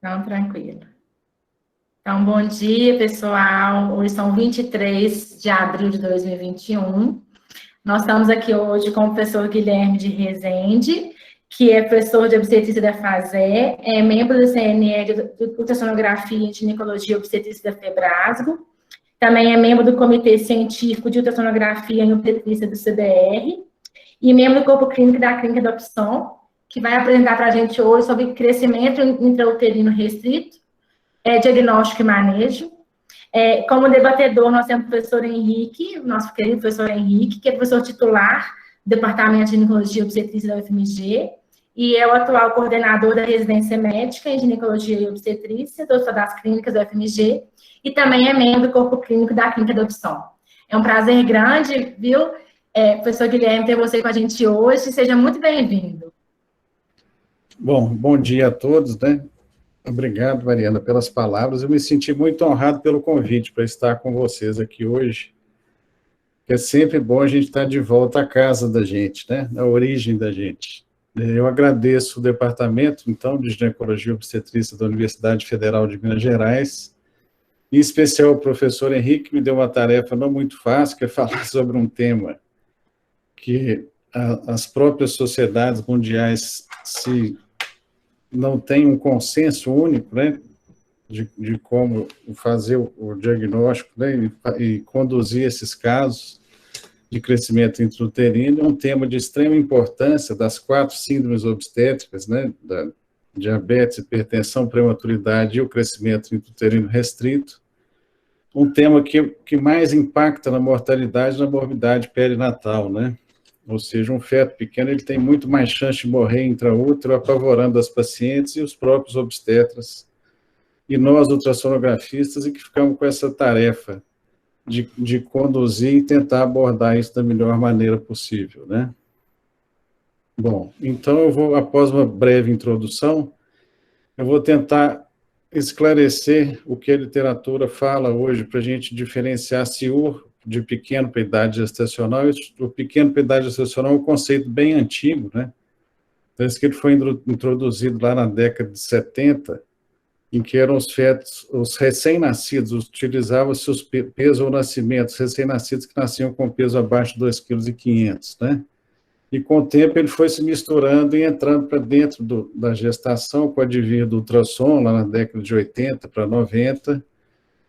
Então, tranquilo. Então, bom dia, pessoal. Hoje são 23 de abril de 2021. Nós estamos aqui hoje com o professor Guilherme de Rezende, que é professor de obstetrícia da FASE, é membro do CNE de ultrassonografia e ginecologia e obstetrícia da FEBRASGO, também é membro do Comitê Científico de Ultrassonografia e Obstetrícia do CBR, e membro do Corpo Clínico da Clínica da Opção, que vai apresentar para a gente hoje sobre crescimento intrauterino restrito, diagnóstico e manejo. Como debatedor, nós temos o professor Henrique, nosso querido professor Henrique, que é professor titular do Departamento de Ginecologia e Obstetrícia da UFMG, e é o atual coordenador da residência médica em ginecologia e obstetrícia do Hospital das Clínicas da UFMG, e também é membro do Corpo Clínico da Clínica da Opção. É um prazer grande, viu, professor Guilherme, ter você com a gente hoje. Seja muito bem-vindo. Bom dia a todos, né? Obrigado, Mariana, pelas palavras. Eu me senti muito honrado pelo convite para estar com vocês aqui hoje, que é sempre bom a gente estar de volta à casa da gente, né? Na origem da gente. Eu agradeço o Departamento, então, de Ginecologia e Obstetrícia da Universidade Federal de Minas Gerais, em especial o professor Henrique, que me deu uma tarefa não muito fácil, que é falar sobre um tema que as próprias sociedades mundiais não têm um consenso único, né, de como fazer o diagnóstico, né, e conduzir esses casos de crescimento intrauterino. É um tema de extrema importância das 4 síndromes obstétricas, né, da diabetes, hipertensão, prematuridade e o crescimento intrauterino restrito. Um tema que mais impacta na mortalidade e na morbidade perinatal, né? Ou seja, um feto pequeno ele tem muito mais chance de morrer intraútero, apavorando as pacientes e os próprios obstetras, e nós, ultrassonografistas, e que ficamos com essa tarefa de conduzir e tentar abordar isso da melhor maneira possível, né? Bom, então eu vou, após uma breve introdução, eu vou tentar esclarecer o que a literatura fala hoje para a gente diferenciar CIUR de pequeno para idade gestacional. O pequeno para idade gestacional é um conceito bem antigo, né? Parece que ele foi introduzido lá na década de 70, em que eram os fetos, os recém-nascidos, utilizavam-se os peso ao nascimento, os recém-nascidos que nasciam com peso abaixo de 2,5 kg, né? E com o tempo ele foi se misturando e entrando para dentro da gestação, com o advir do ultrassom, lá na década de 80 para 90,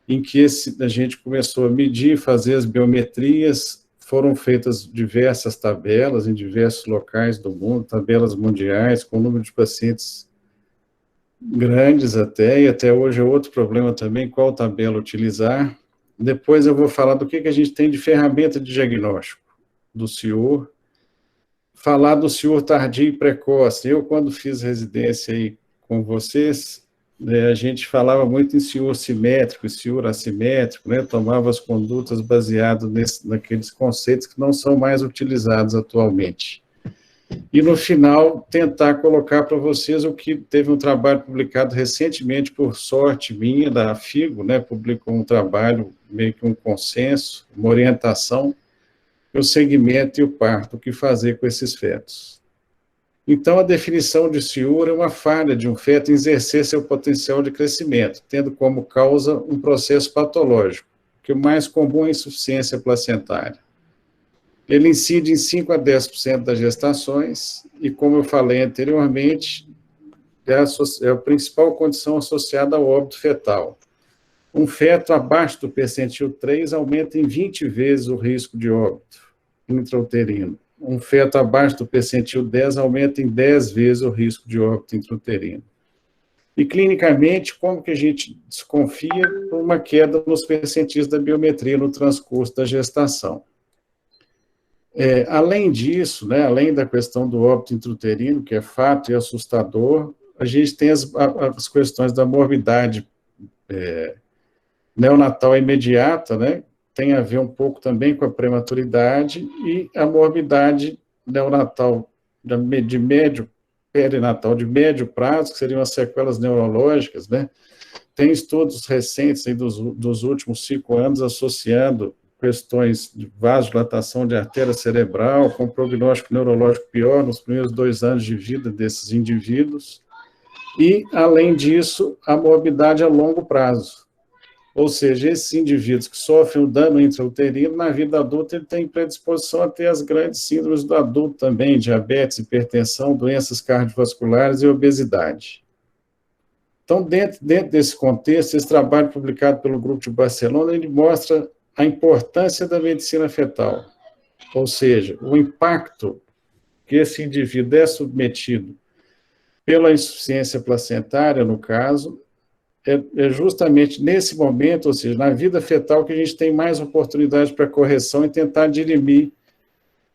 em que a gente começou a medir, fazer as biometrias, foram feitas diversas tabelas em diversos locais do mundo, tabelas mundiais, com número de pacientes grandes até, e até hoje é outro problema também, qual tabela utilizar. Depois eu vou falar do que a gente tem de ferramenta de diagnóstico do CIUR, falar do CIUR tardio e precoce. Eu, quando fiz residência aí com vocês, a gente falava muito em CIUR simétrico e CIUR assimétrico, né? Tomava as condutas baseadas naqueles conceitos que não são mais utilizados atualmente. E, no final, tentar colocar para vocês o que teve um trabalho publicado recentemente, por sorte minha, da FIGO, né? Publicou um trabalho, meio que um consenso, uma orientação, o segmento e o parto, o que fazer com esses fetos. Então, a definição de CIUR é uma falha de um feto em exercer seu potencial de crescimento, tendo como causa um processo patológico, que o mais comum é a insuficiência placentária. Ele incide em 5 a 10% das gestações, e, como eu falei anteriormente, é a principal condição associada ao óbito fetal. Um feto abaixo do percentil 3 aumenta em 20 vezes o risco de óbito intrauterino. Um feto abaixo do percentil 10 aumenta em 10 vezes o risco de óbito intrauterino. E, clinicamente, como que a gente desconfia? Por uma queda nos percentis da biometria no transcurso da gestação. Além disso, né, além da questão do óbito intrauterino, que é fato e assustador, a gente tem as questões da morbidade neonatal imediata, né, tem a ver um pouco também com a prematuridade, e a morbidade neonatal de médio, perinatal de médio prazo, que seriam as sequelas neurológicas, né? Tem estudos recentes aí dos últimos 5 anos associando questões de vasodilatação de artéria cerebral com prognóstico neurológico pior nos primeiros 2 anos de vida desses indivíduos. E, além disso, a morbidade a longo prazo. Ou seja, esses indivíduos que sofrem o dano intrauterino, na vida adulta, ele tem predisposição a ter as grandes síndromes do adulto também, diabetes, hipertensão, doenças cardiovasculares e obesidade. Então, dentro desse contexto, esse trabalho publicado pelo Grupo de Barcelona, ele mostra a importância da medicina fetal, ou seja, o impacto que esse indivíduo é submetido pela insuficiência placentária, no caso, é justamente nesse momento, ou seja, na vida fetal, que a gente tem mais oportunidade para correção e tentar dirimir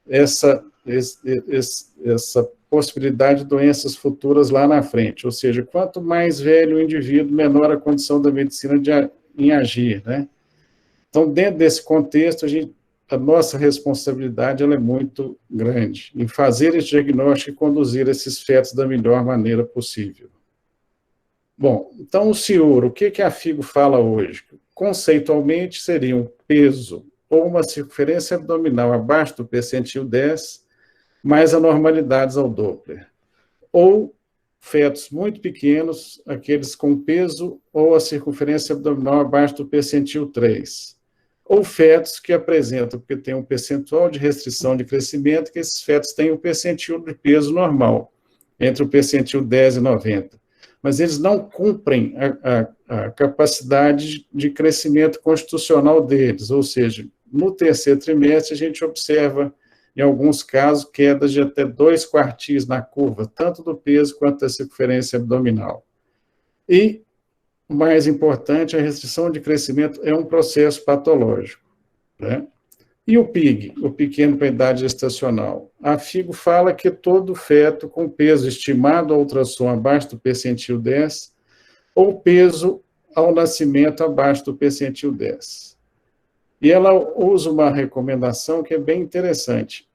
essa possibilidade de doenças futuras lá na frente. Ou seja, quanto mais velho o indivíduo, menor a condição da medicina em agir, né? Então, dentro desse contexto, a nossa responsabilidade ela é muito grande em fazer esse diagnóstico e conduzir esses fetos da melhor maneira possível. Bom, então o CIUR, o que a FIGO fala hoje? Conceitualmente seria um peso ou uma circunferência abdominal abaixo do percentil 10, mais anormalidades ao Doppler. Ou fetos muito pequenos, aqueles com peso ou a circunferência abdominal abaixo do percentil 3. Ou fetos que apresentam, porque tem um percentual de restrição de crescimento, que esses fetos têm um percentil de peso normal, entre o percentil 10 e 90. Mas eles não cumprem a capacidade de crescimento constitucional deles, ou seja, no terceiro trimestre a gente observa, em alguns casos, quedas de até 2/4 na curva, tanto do peso quanto da circunferência abdominal. E, o mais importante, a restrição de crescimento é um processo patológico, né? E o PIG, o pequeno para a idade gestacional? A FIGO fala que todo feto com peso estimado ao ultrassom abaixo do percentil 10, ou peso ao nascimento abaixo do percentil 10. E ela usa uma recomendação que é bem interessante,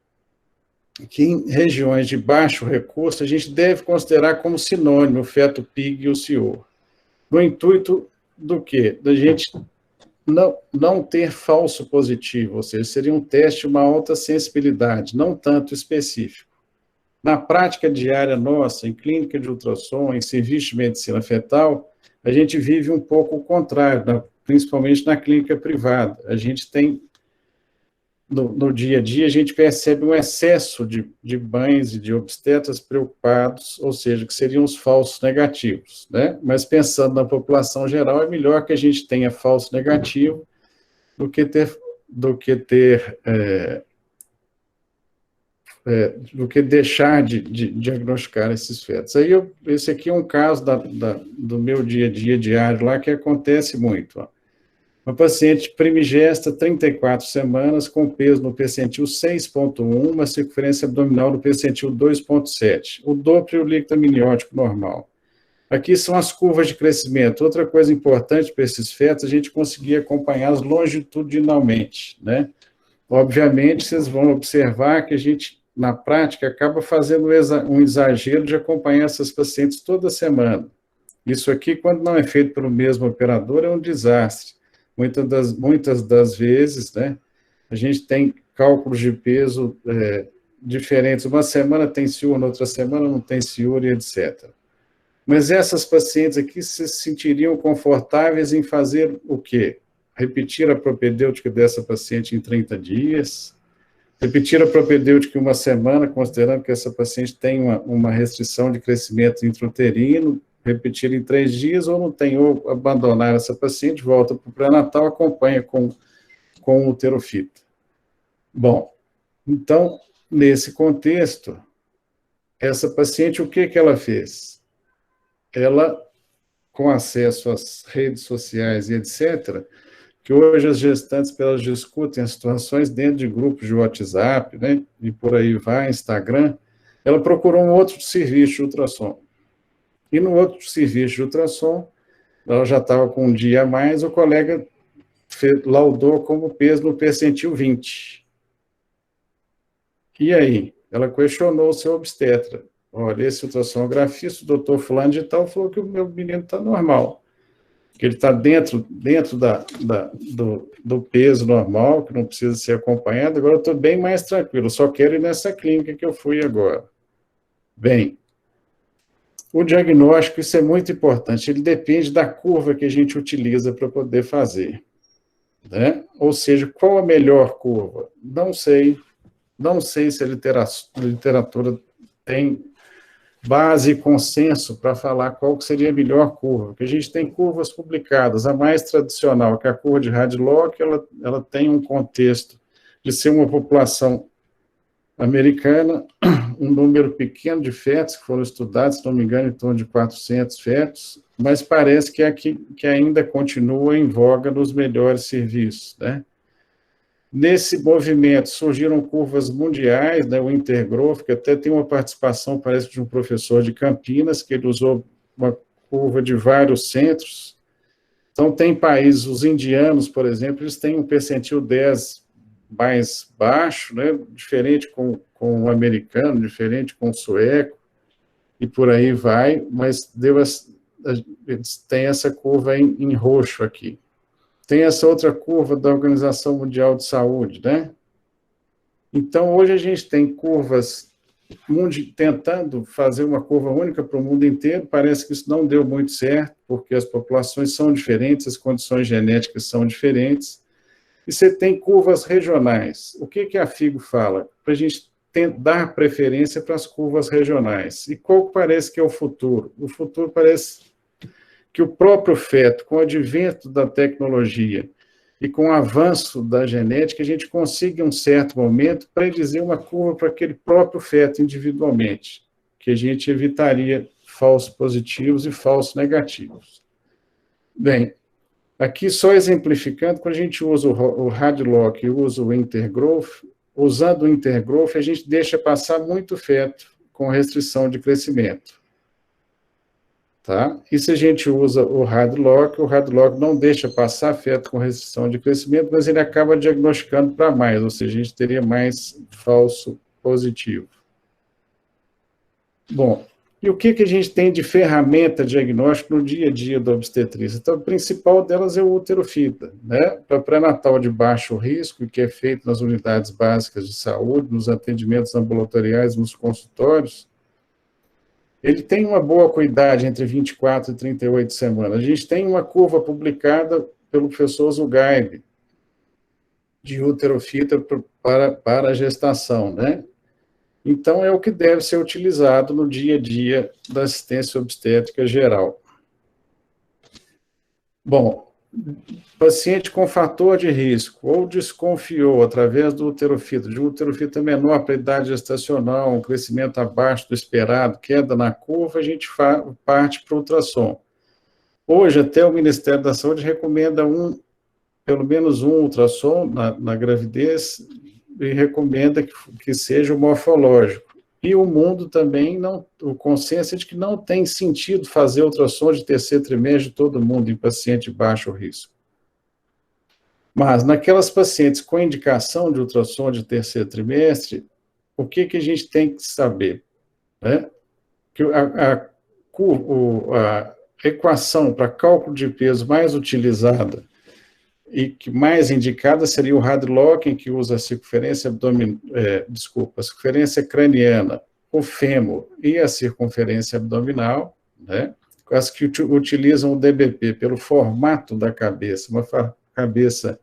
que em regiões de baixo recurso, a gente deve considerar como sinônimo o feto PIG e o CIUR. No intuito do quê? Da gente não ter falso positivo, ou seja, seria um teste de uma alta sensibilidade, não tanto específico. Na prática diária nossa, em clínica de ultrassom, em serviço de medicina fetal, a gente vive um pouco o contrário, principalmente na clínica privada. A gente tem, no dia a dia, a gente percebe um excesso de mães e de obstetras preocupados, ou seja, que seriam os falsos negativos, né? Mas pensando na população geral, é melhor que a gente tenha falso negativo do que deixar de diagnosticar esses fetos. Aí, esse aqui é um caso do meu dia a dia diário lá, que acontece muito, ó. Uma paciente primigesta, 34 semanas, com peso no percentil 6,1, uma circunferência abdominal no percentil 2,7. O Doppler e o líquido amniótico normal. Aqui são as curvas de crescimento. Outra coisa importante para esses fetos, a gente conseguir acompanhá-los longitudinalmente, né? Obviamente, vocês vão observar que a gente, na prática, acaba fazendo um exagero de acompanhar essas pacientes toda semana. Isso aqui, quando não é feito pelo mesmo operador, é um desastre. Muitas das vezes, né, a gente tem cálculos de peso diferentes. Uma semana tem CIUR, na outra semana não tem CIUR, e etc. Mas essas pacientes aqui se sentiriam confortáveis em fazer o quê? Repetir a propedêutica dessa paciente em 30 dias, repetir a propedêutica em uma semana, considerando que essa paciente tem uma restrição de crescimento intrauterino, repetir em 3 dias, ou não tem, ou abandonar essa paciente, volta para o pré-natal, acompanha com o uterofito. Bom, então, nesse contexto, essa paciente, o que ela fez? Ela, com acesso às redes sociais e etc., que hoje as gestantes, elas discutem as situações dentro de grupos de WhatsApp, né, e por aí vai, Instagram, ela procurou um outro serviço de ultrassom. E no outro serviço de ultrassom, ela já estava com um dia a mais, o colega laudou como peso no percentil 20. E aí? Ela questionou o seu obstetra. Olha, esse ultrassonografista, o doutor fulano de tal, falou que o meu menino está normal, que ele está dentro do peso normal, que não precisa ser acompanhado, agora eu estou bem mais tranquilo, só quero ir nessa clínica que eu fui agora. Bem, O diagnóstico, isso é muito importante, ele depende da curva que a gente utiliza para poder fazer, né? Ou seja, qual a melhor curva? Não sei se a literatura tem base e consenso para falar qual que seria a melhor curva, porque a gente tem curvas publicadas, a mais tradicional, que é a curva de Hadlock, ela tem um contexto de ser uma população americana, um número pequeno de fetos que foram estudados, se não me engano, em torno de 400 fetos, mas parece que é que ainda continua em voga nos melhores serviços, né? Nesse movimento surgiram curvas mundiais, né, o Intergrowth, que até tem uma participação, parece, de um professor de Campinas, que ele usou uma curva de vários centros. Então, tem países, os indianos, por exemplo, eles têm um percentil 10 mais baixo, né, diferente com o americano, diferente com o sueco, e por aí vai, mas eles têm essa curva em roxo aqui. Tem essa outra curva da Organização Mundial de Saúde, né? Então, hoje a gente tem curvas tentando fazer uma curva única para o mundo inteiro, parece que isso não deu muito certo, porque as populações são diferentes, as condições genéticas são diferentes, e você tem curvas regionais. O que a FIGO fala? Para a gente dar preferência para as curvas regionais. E qual parece que é o futuro? O futuro parece que o próprio feto, com o advento da tecnologia e com o avanço da genética, a gente consiga, em um certo momento, predizer uma curva para aquele próprio feto individualmente, que a gente evitaria falsos positivos e falsos negativos. Bem, aqui só exemplificando, quando a gente usa o Hadlock e usa o Intergrowth, usando o Intergrowth, a gente deixa passar muito feto com restrição de crescimento. Tá? E se a gente usa o Hadlock não deixa passar feto com restrição de crescimento, mas ele acaba diagnosticando para mais, ou seja, a gente teria mais falso positivo. Bom, e o que a gente tem de ferramenta diagnóstico no dia a dia da obstetrícia? Então, a principal delas é o uterofita, né? Para pré-natal de baixo risco, que é feito nas unidades básicas de saúde, nos atendimentos ambulatoriais, nos consultórios, ele tem uma boa acuidade entre 24 e 38 semanas. A gente tem uma curva publicada pelo professor Zugaib, de uterofita para a gestação, né? Então, é o que deve ser utilizado no dia a dia da assistência obstétrica geral. Bom, paciente com fator de risco ou desconfiou através do uterofita, de um uterofita menor para a idade gestacional, um crescimento abaixo do esperado, queda na curva, a gente parte para o ultrassom. Hoje, até o Ministério da Saúde recomenda pelo menos um ultrassom na gravidez e recomenda que seja o morfológico. E o mundo também, o consenso é de que não tem sentido fazer ultrassom de terceiro trimestre de todo mundo em paciente de baixo risco. Mas, naquelas pacientes com indicação de ultrassom de terceiro trimestre, o que a gente tem que saber? Né? Que a equação para cálculo de peso mais utilizada e que mais indicada seria o Hadlock, em que usa a circunferência a circunferência craniana, o fêmur e a circunferência abdominal, né? As que utilizam o DBP pelo formato da cabeça, uma cabeça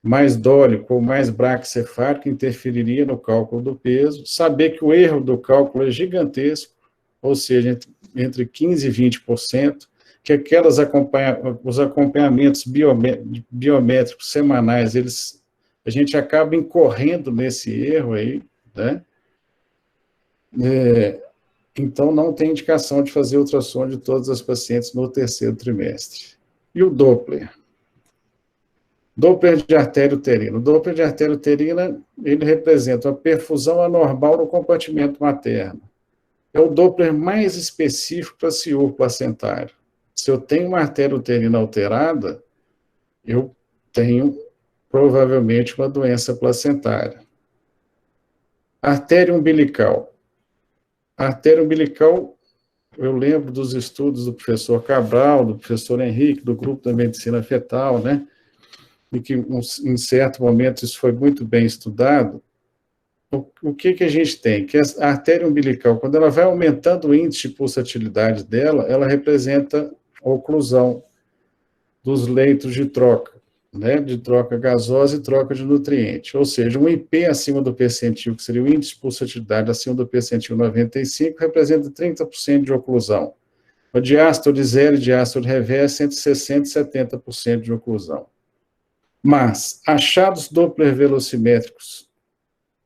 mais dólica ou mais braquicefálica interferiria no cálculo do peso. Saber que o erro do cálculo é gigantesco, ou seja, entre 15% e 20%, que os acompanhamentos biométricos semanais, a gente acaba incorrendo nesse erro aí, né? Então, não tem indicação de fazer ultrassom de todas as pacientes no terceiro trimestre. E o Doppler? Doppler de artéria uterina. O Doppler de artéria uterina, ele representa uma perfusão anormal no compartimento materno. É o Doppler mais específico para ciúme placentário. Se eu tenho uma artéria uterina alterada, eu tenho provavelmente uma doença placentária. Artéria umbilical. A artéria umbilical, eu lembro dos estudos do professor Cabral, do professor Henrique, do grupo da medicina fetal, né? E que em certo momento isso foi muito bem estudado. o que a gente tem? Que a artéria umbilical, quando ela vai aumentando o índice de pulsatilidade dela, ela representa a oclusão dos leitos de troca, né, de troca gasosa e troca de nutriente. Ou seja, um IP acima do percentil, que seria o índice de pulsatilidade acima do percentil 95, representa 30% de oclusão. O diástole zero e diástole reverso entre 60% e 70% de oclusão. Mas achados Doppler velocimétricos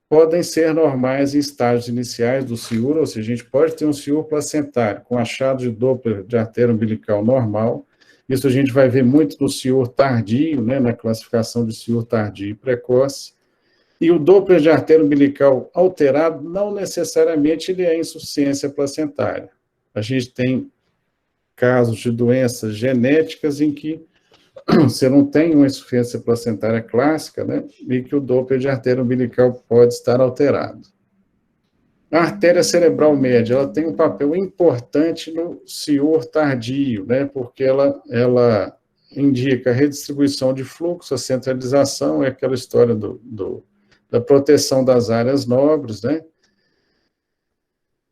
podem ser normais em estágios iniciais do CIUR, ou seja, a gente pode ter um CIUR placentário com achado de Doppler de artéria umbilical normal. Isso a gente vai ver muito no CIUR tardio, né, na classificação de CIUR tardio e precoce. E o Doppler de artéria umbilical alterado, não necessariamente ele é insuficiência placentária. A gente tem casos de doenças genéticas em que você não tem uma insuficiência placentária clássica, né, e que o Doppler de artéria umbilical pode estar alterado. A artéria cerebral média, ela tem um papel importante no CIUR tardio, né, porque ela indica a redistribuição de fluxo, a centralização, é aquela história da proteção das áreas nobres, né,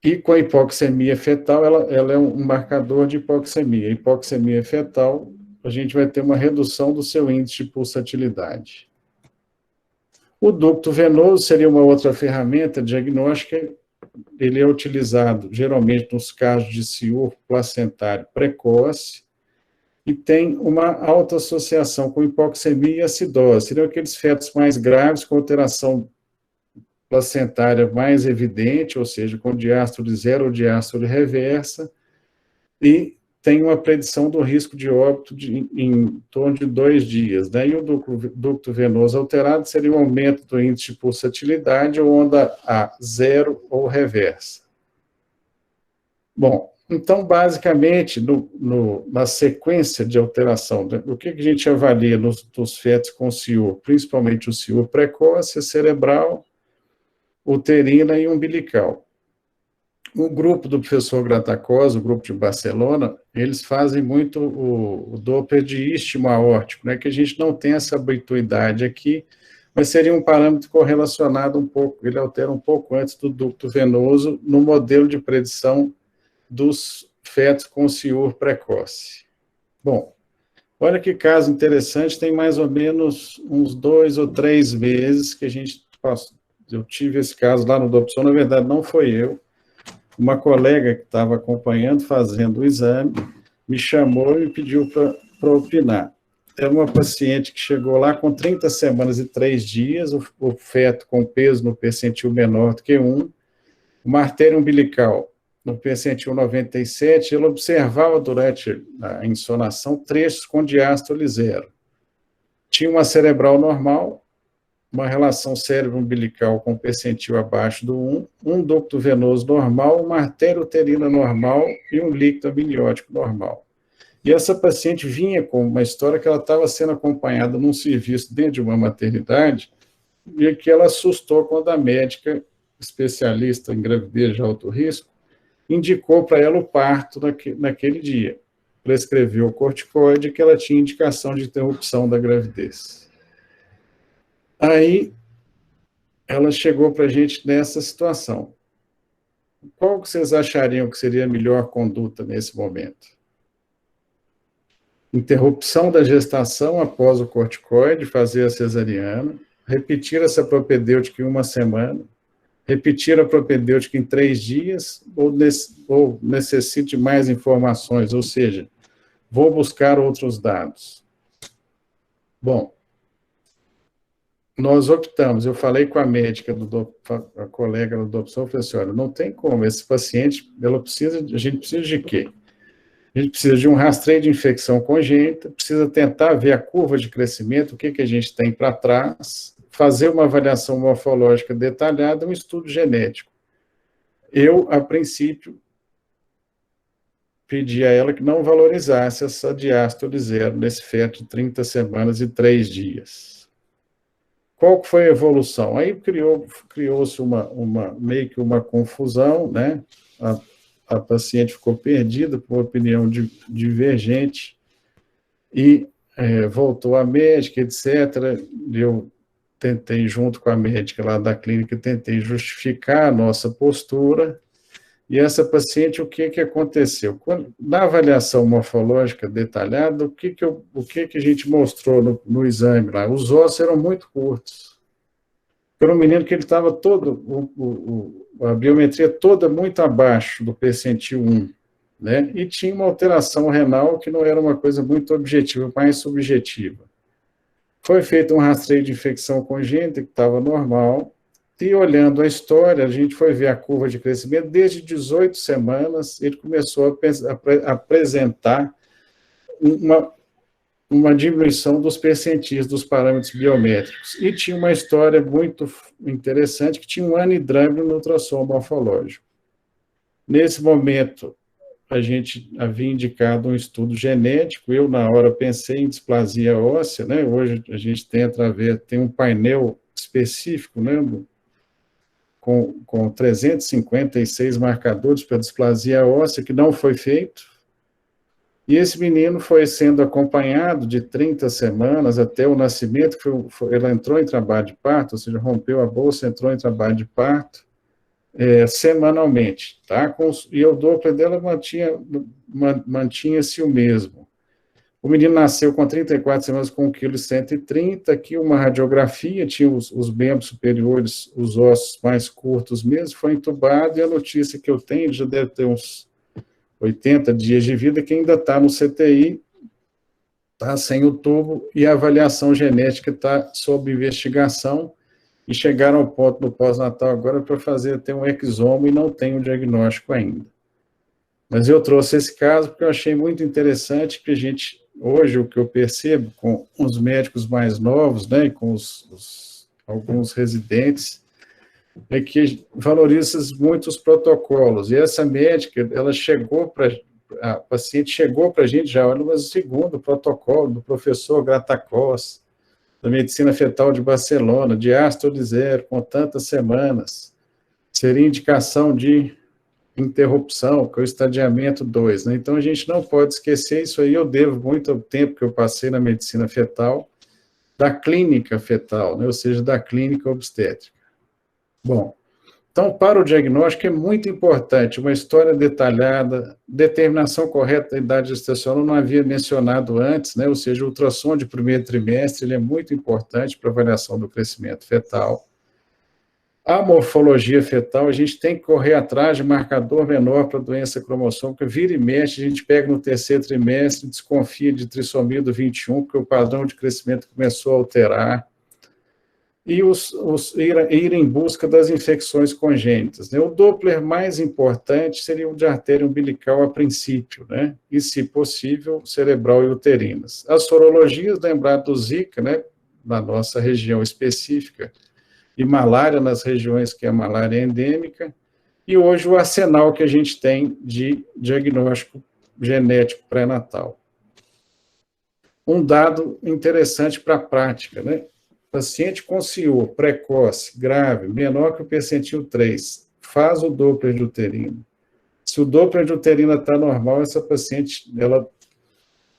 e com a hipoxemia fetal, ela é um marcador de hipoxemia. A hipoxemia fetal, a gente vai ter uma redução do seu índice de pulsatilidade. O ducto venoso seria uma outra ferramenta diagnóstica. Ele é utilizado geralmente nos casos de CIUR placentário precoce e tem uma alta associação com hipoxemia e acidose. Seriam aqueles fetos mais graves com alteração placentária mais evidente, ou seja, com diástole zero ou diástole reversa, e tem uma predição do risco de óbito em torno de 2 dias. Daí o ducto venoso alterado seria um aumento do índice de pulsatilidade ou onda A, zero ou reversa. Bom, então, basicamente, na sequência de alteração, o que a gente avalia nos fetos com CIUR, principalmente o CIUR precoce, cerebral, uterina e umbilical. O grupo do professor Gratacosa, o grupo de Barcelona, eles fazem muito o Doppler de istmo aórtico, né, que a gente não tem essa habituidade aqui, mas seria um parâmetro correlacionado um pouco, ele altera um pouco antes do ducto venoso no modelo de predição dos fetos com CIUR precoce. Bom, olha que caso interessante, tem mais ou menos uns 2 ou 3 meses que a gente passou. Eu tive esse caso lá no Dopson, na verdade não foi eu, uma colega que estava acompanhando, fazendo o exame, me chamou e me pediu para opinar. Era uma paciente que chegou lá com 30 semanas e 3 dias, o feto com peso no percentil menor do que 1, uma artéria umbilical no percentil 97, ela observava durante a insonação trechos com diástole zero. Tinha uma cerebral normal, uma relação cérebro-umbilical com percentil abaixo do 1, um ducto venoso normal, uma artéria uterina normal e um líquido amniótico normal. E essa paciente vinha com uma história que ela estava sendo acompanhada num serviço dentro de uma maternidade e que ela assustou quando a médica, especialista em gravidez de alto risco, indicou para ela o parto naquele dia. Prescreveu o corticoide que ela tinha indicação de interrupção da gravidez. Aí, ela chegou para a gente nessa situação. Qual que vocês achariam que seria a melhor conduta nesse momento? Interrupção da gestação após o corticoide, fazer a cesariana, repetir essa propedêutica em 1 semana, repetir a propedêutica em 3 dias, ou necessite mais informações, ou seja, vou buscar outros dados. Bom, nós optamos, eu falei com a médica, a colega do Dopson, falei assim, olha, não tem como, esse paciente, a gente precisa de quê? A gente precisa de um rastreio de infecção congênita, precisa tentar ver a curva de crescimento, o que a gente tem para trás, fazer uma avaliação morfológica detalhada, um estudo genético. Eu, a princípio, pedi a ela que não valorizasse essa diástole zero nesse feto de 30 semanas e 3 dias. Qual que foi a evolução? Aí criou-se meio que uma confusão, né? A paciente ficou perdida por opinião divergente e voltou à médica, etc. Eu tentei, junto com a médica lá da clínica, tentei justificar a nossa postura. E essa paciente, o que aconteceu? Na avaliação morfológica detalhada, o que a gente mostrou no exame lá? Os ossos eram muito curtos. Era um menino que ele estava todo, a biometria toda muito abaixo do percentil 1, né? E tinha uma alteração renal que não era uma coisa muito objetiva, mais subjetiva. Foi feito um rastreio de infecção congênita, que estava normal, e olhando a história, a gente foi ver a curva de crescimento, desde 18 semanas, ele começou a apresentar uma diminuição dos percentis dos parâmetros biométricos. E tinha uma história muito interessante, que tinha um anidrâmio no ultrassom morfológico. Nesse momento, a gente havia indicado um estudo genético, eu, na hora, pensei em displasia óssea, né? Hoje a gente tenta ver, tem um painel específico, né? Com 356 marcadores para displasia óssea, que não foi feito. E esse menino foi sendo acompanhado de 30 semanas até o nascimento, ele entrou em trabalho de parto, ou seja, rompeu a bolsa, entrou em trabalho de parto, semanalmente, tá? E o Doppler dela mantinha-se o mesmo. O menino nasceu com 34 semanas com 1,130 kg, aqui uma radiografia, tinha os membros superiores, os ossos mais curtos mesmo, foi entubado, e a notícia que eu tenho, já deve ter uns 80 dias de vida, que ainda está no CTI, está sem o tubo, e a avaliação genética está sob investigação, e chegaram ao ponto no pós-natal agora para fazer até um exomo, e não tem o diagnóstico ainda. Mas eu trouxe esse caso porque eu achei muito interessante que a gente, hoje, o que eu percebo com os médicos mais novos, né, e com alguns residentes, é que valoriza muito os protocolos. E essa médica, a paciente chegou para a gente já, olha, mas o segundo protocolo do professor Gratacós, da medicina fetal de Barcelona, diástole 0, com tantas semanas, seria indicação de interrupção, que é o estadiamento 2, né? Então, a gente não pode esquecer isso aí, eu devo muito ao tempo que eu passei na medicina fetal, da clínica fetal, né? Ou seja, da clínica obstétrica. Bom, então, para o diagnóstico é muito importante, uma história detalhada, determinação correta da idade gestacional, eu não havia mencionado antes, né? Ou seja, o ultrassom de primeiro trimestre, ele é muito importante para a avaliação do crescimento fetal. A morfologia fetal, a gente tem que correr atrás de marcador menor para doença cromossômica, vira e mexe, a gente pega no terceiro trimestre, desconfia de trissomia do 21, porque o padrão de crescimento começou a alterar, e ir em busca das infecções congênitas, né? O Doppler mais importante seria o de artéria umbilical a princípio, né? E, se possível, cerebral e uterinas. As sorologias, lembrar do Zika, né? Na nossa região específica, e malária nas regiões que a malária é endêmica, e hoje o arsenal que a gente tem de diagnóstico genético pré-natal. Um dado interessante para a prática, né? Paciente com ciúme precoce, grave, menor que o percentil 3, faz o Doppler de uterina. Se o Doppler de uterina está normal, essa paciente, ela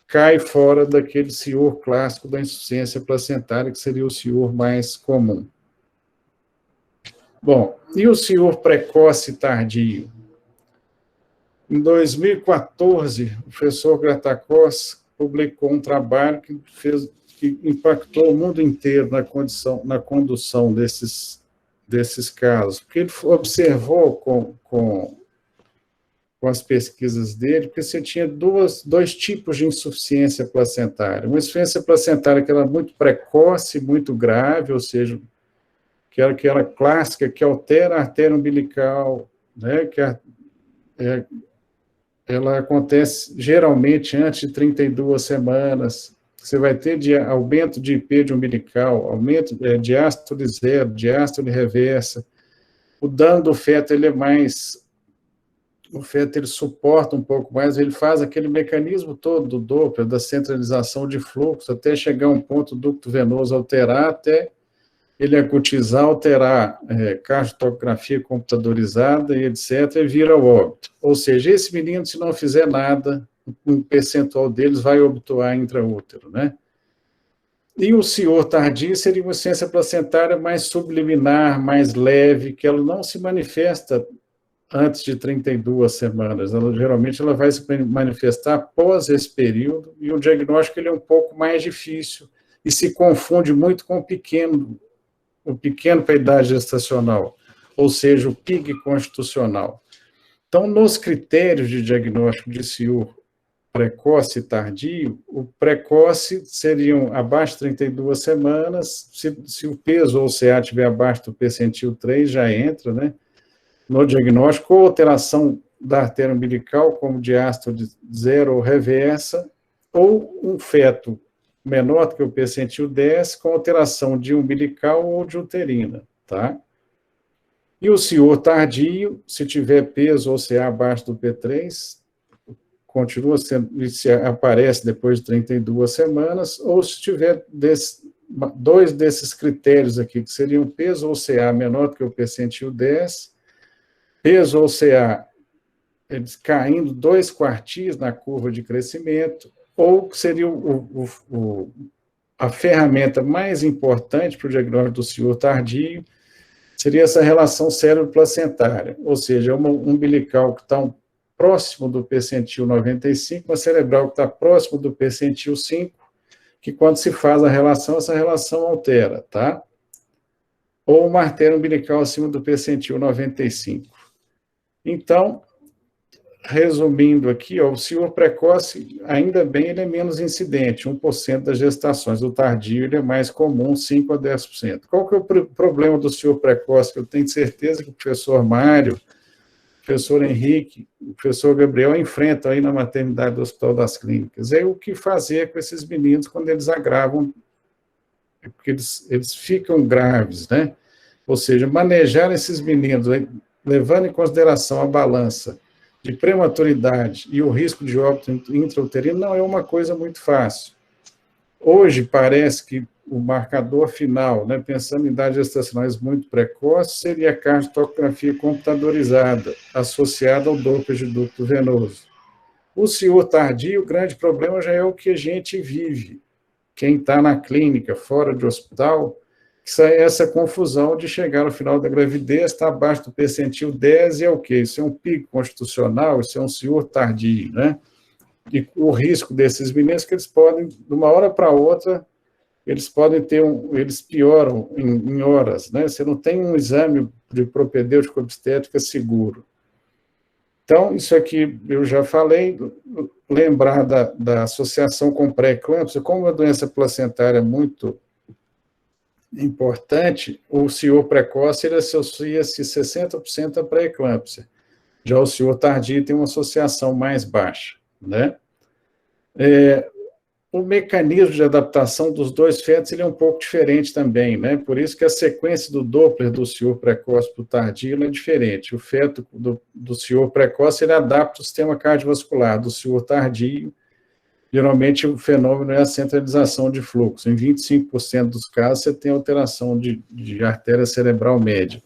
cai fora daquele ciúme clássico da insuficiência placentária, que seria o ciúme mais comum. Bom, e o senhor precoce tardio? Em 2014, o professor Gratacós publicou um trabalho que impactou o mundo inteiro na condução desses casos, porque ele observou com as pesquisas dele, porque você tinha dois tipos de insuficiência placentária. Uma insuficiência placentária que era muito precoce, muito grave, ou seja, que era aquela clássica que altera a artéria umbilical, né, ela acontece geralmente antes de 32 semanas, você vai ter aumento de IP de umbilical, aumento de diástole 0, diástole reversa, o dano do feto, o feto ele suporta um pouco mais, ele faz aquele mecanismo todo do Doppler, da centralização de fluxo, até chegar a um ponto do ducto venoso alterar, até ele acutizar, alterar cardiotocografia computadorizada e etc., e vira o óbito. Ou seja, esse menino, se não fizer nada, um percentual deles vai obtuar intraútero, né? E o senhor tardio seria uma insuficiência placentária mais subliminar, mais leve, que ela não se manifesta antes de 32 semanas. Geralmente ela vai se manifestar após esse período, e o diagnóstico ele é um pouco mais difícil e se confunde muito com o pequeno para a idade gestacional, ou seja, o PIG constitucional. Então, nos critérios de diagnóstico de CIUR precoce e tardio, o precoce seriam abaixo de 32 semanas, se o peso ou o CA estiver abaixo do percentil 3, já entra, né? No diagnóstico, ou alteração da artéria umbilical, como diástole 0 ou reversa, ou um feto menor do que o percentil 10, com alteração de umbilical ou de uterina, tá? E o senhor tardio, se tiver peso ou CA abaixo do P3, continua sendo, se aparece depois de 32 semanas, ou se tiver dois desses critérios aqui, que seriam peso ou CA menor do que o percentil 10, peso ou CA eles caindo 2/4 na curva de crescimento, ou que seria a ferramenta mais importante para o diagnóstico do senhor tardio, seria essa relação cérebro-placentária, ou seja, uma umbilical que está próximo do percentil 95, uma cerebral que está próximo do percentil 5, que quando se faz a relação, essa relação altera, tá? Ou uma artéria umbilical acima do percentil 95. Então, resumindo aqui, ó, o senhor precoce, ainda bem, ele é menos incidente, 1% das gestações. O tardio, ele é mais comum, 5 a 10%. Qual que é o problema do senhor precoce? Eu tenho certeza que o professor Mário, o professor Henrique, o professor Gabriel enfrentam aí na maternidade do Hospital das Clínicas. É o que fazer com esses meninos quando eles agravam, porque eles ficam graves, né? Ou seja, manejar esses meninos, levando em consideração a balança de prematuridade e o risco de óbito intrauterino, não é uma coisa muito fácil. Hoje, parece que o marcador final, né, pensando em idades gestacionais muito precoces, seria a cardiotocografia computadorizada, associada ao Doppler de ducto venoso. O senhor tardio, o grande problema já é o que a gente vive. Quem está na clínica, fora de hospital, essa confusão de chegar no final da gravidez, está abaixo do percentil 10, e é o quê? Isso é um pico constitucional, isso é um senhor tardio, né? E o risco desses meninos é que eles podem, de uma hora para outra, eles podem ter eles pioram em horas, né? Você não tem um exame de propedêutico obstétrica seguro. Então, isso aqui eu já falei, lembrar da associação com pré-eclâmpsia, como uma doença placentária muito importante, o senhor precoce, ele associa-se 60% à pré-eclâmpsia. Já o senhor tardio tem uma associação mais baixa, né? O mecanismo de adaptação dos dois fetos ele é um pouco diferente também, né? Por isso que a sequência do Doppler do senhor precoce para o tardio é diferente. O feto do senhor precoce ele adapta o sistema cardiovascular, do senhor tardio, geralmente o fenômeno é a centralização de fluxo. Em 25% dos casos, você tem alteração de artéria cerebral média.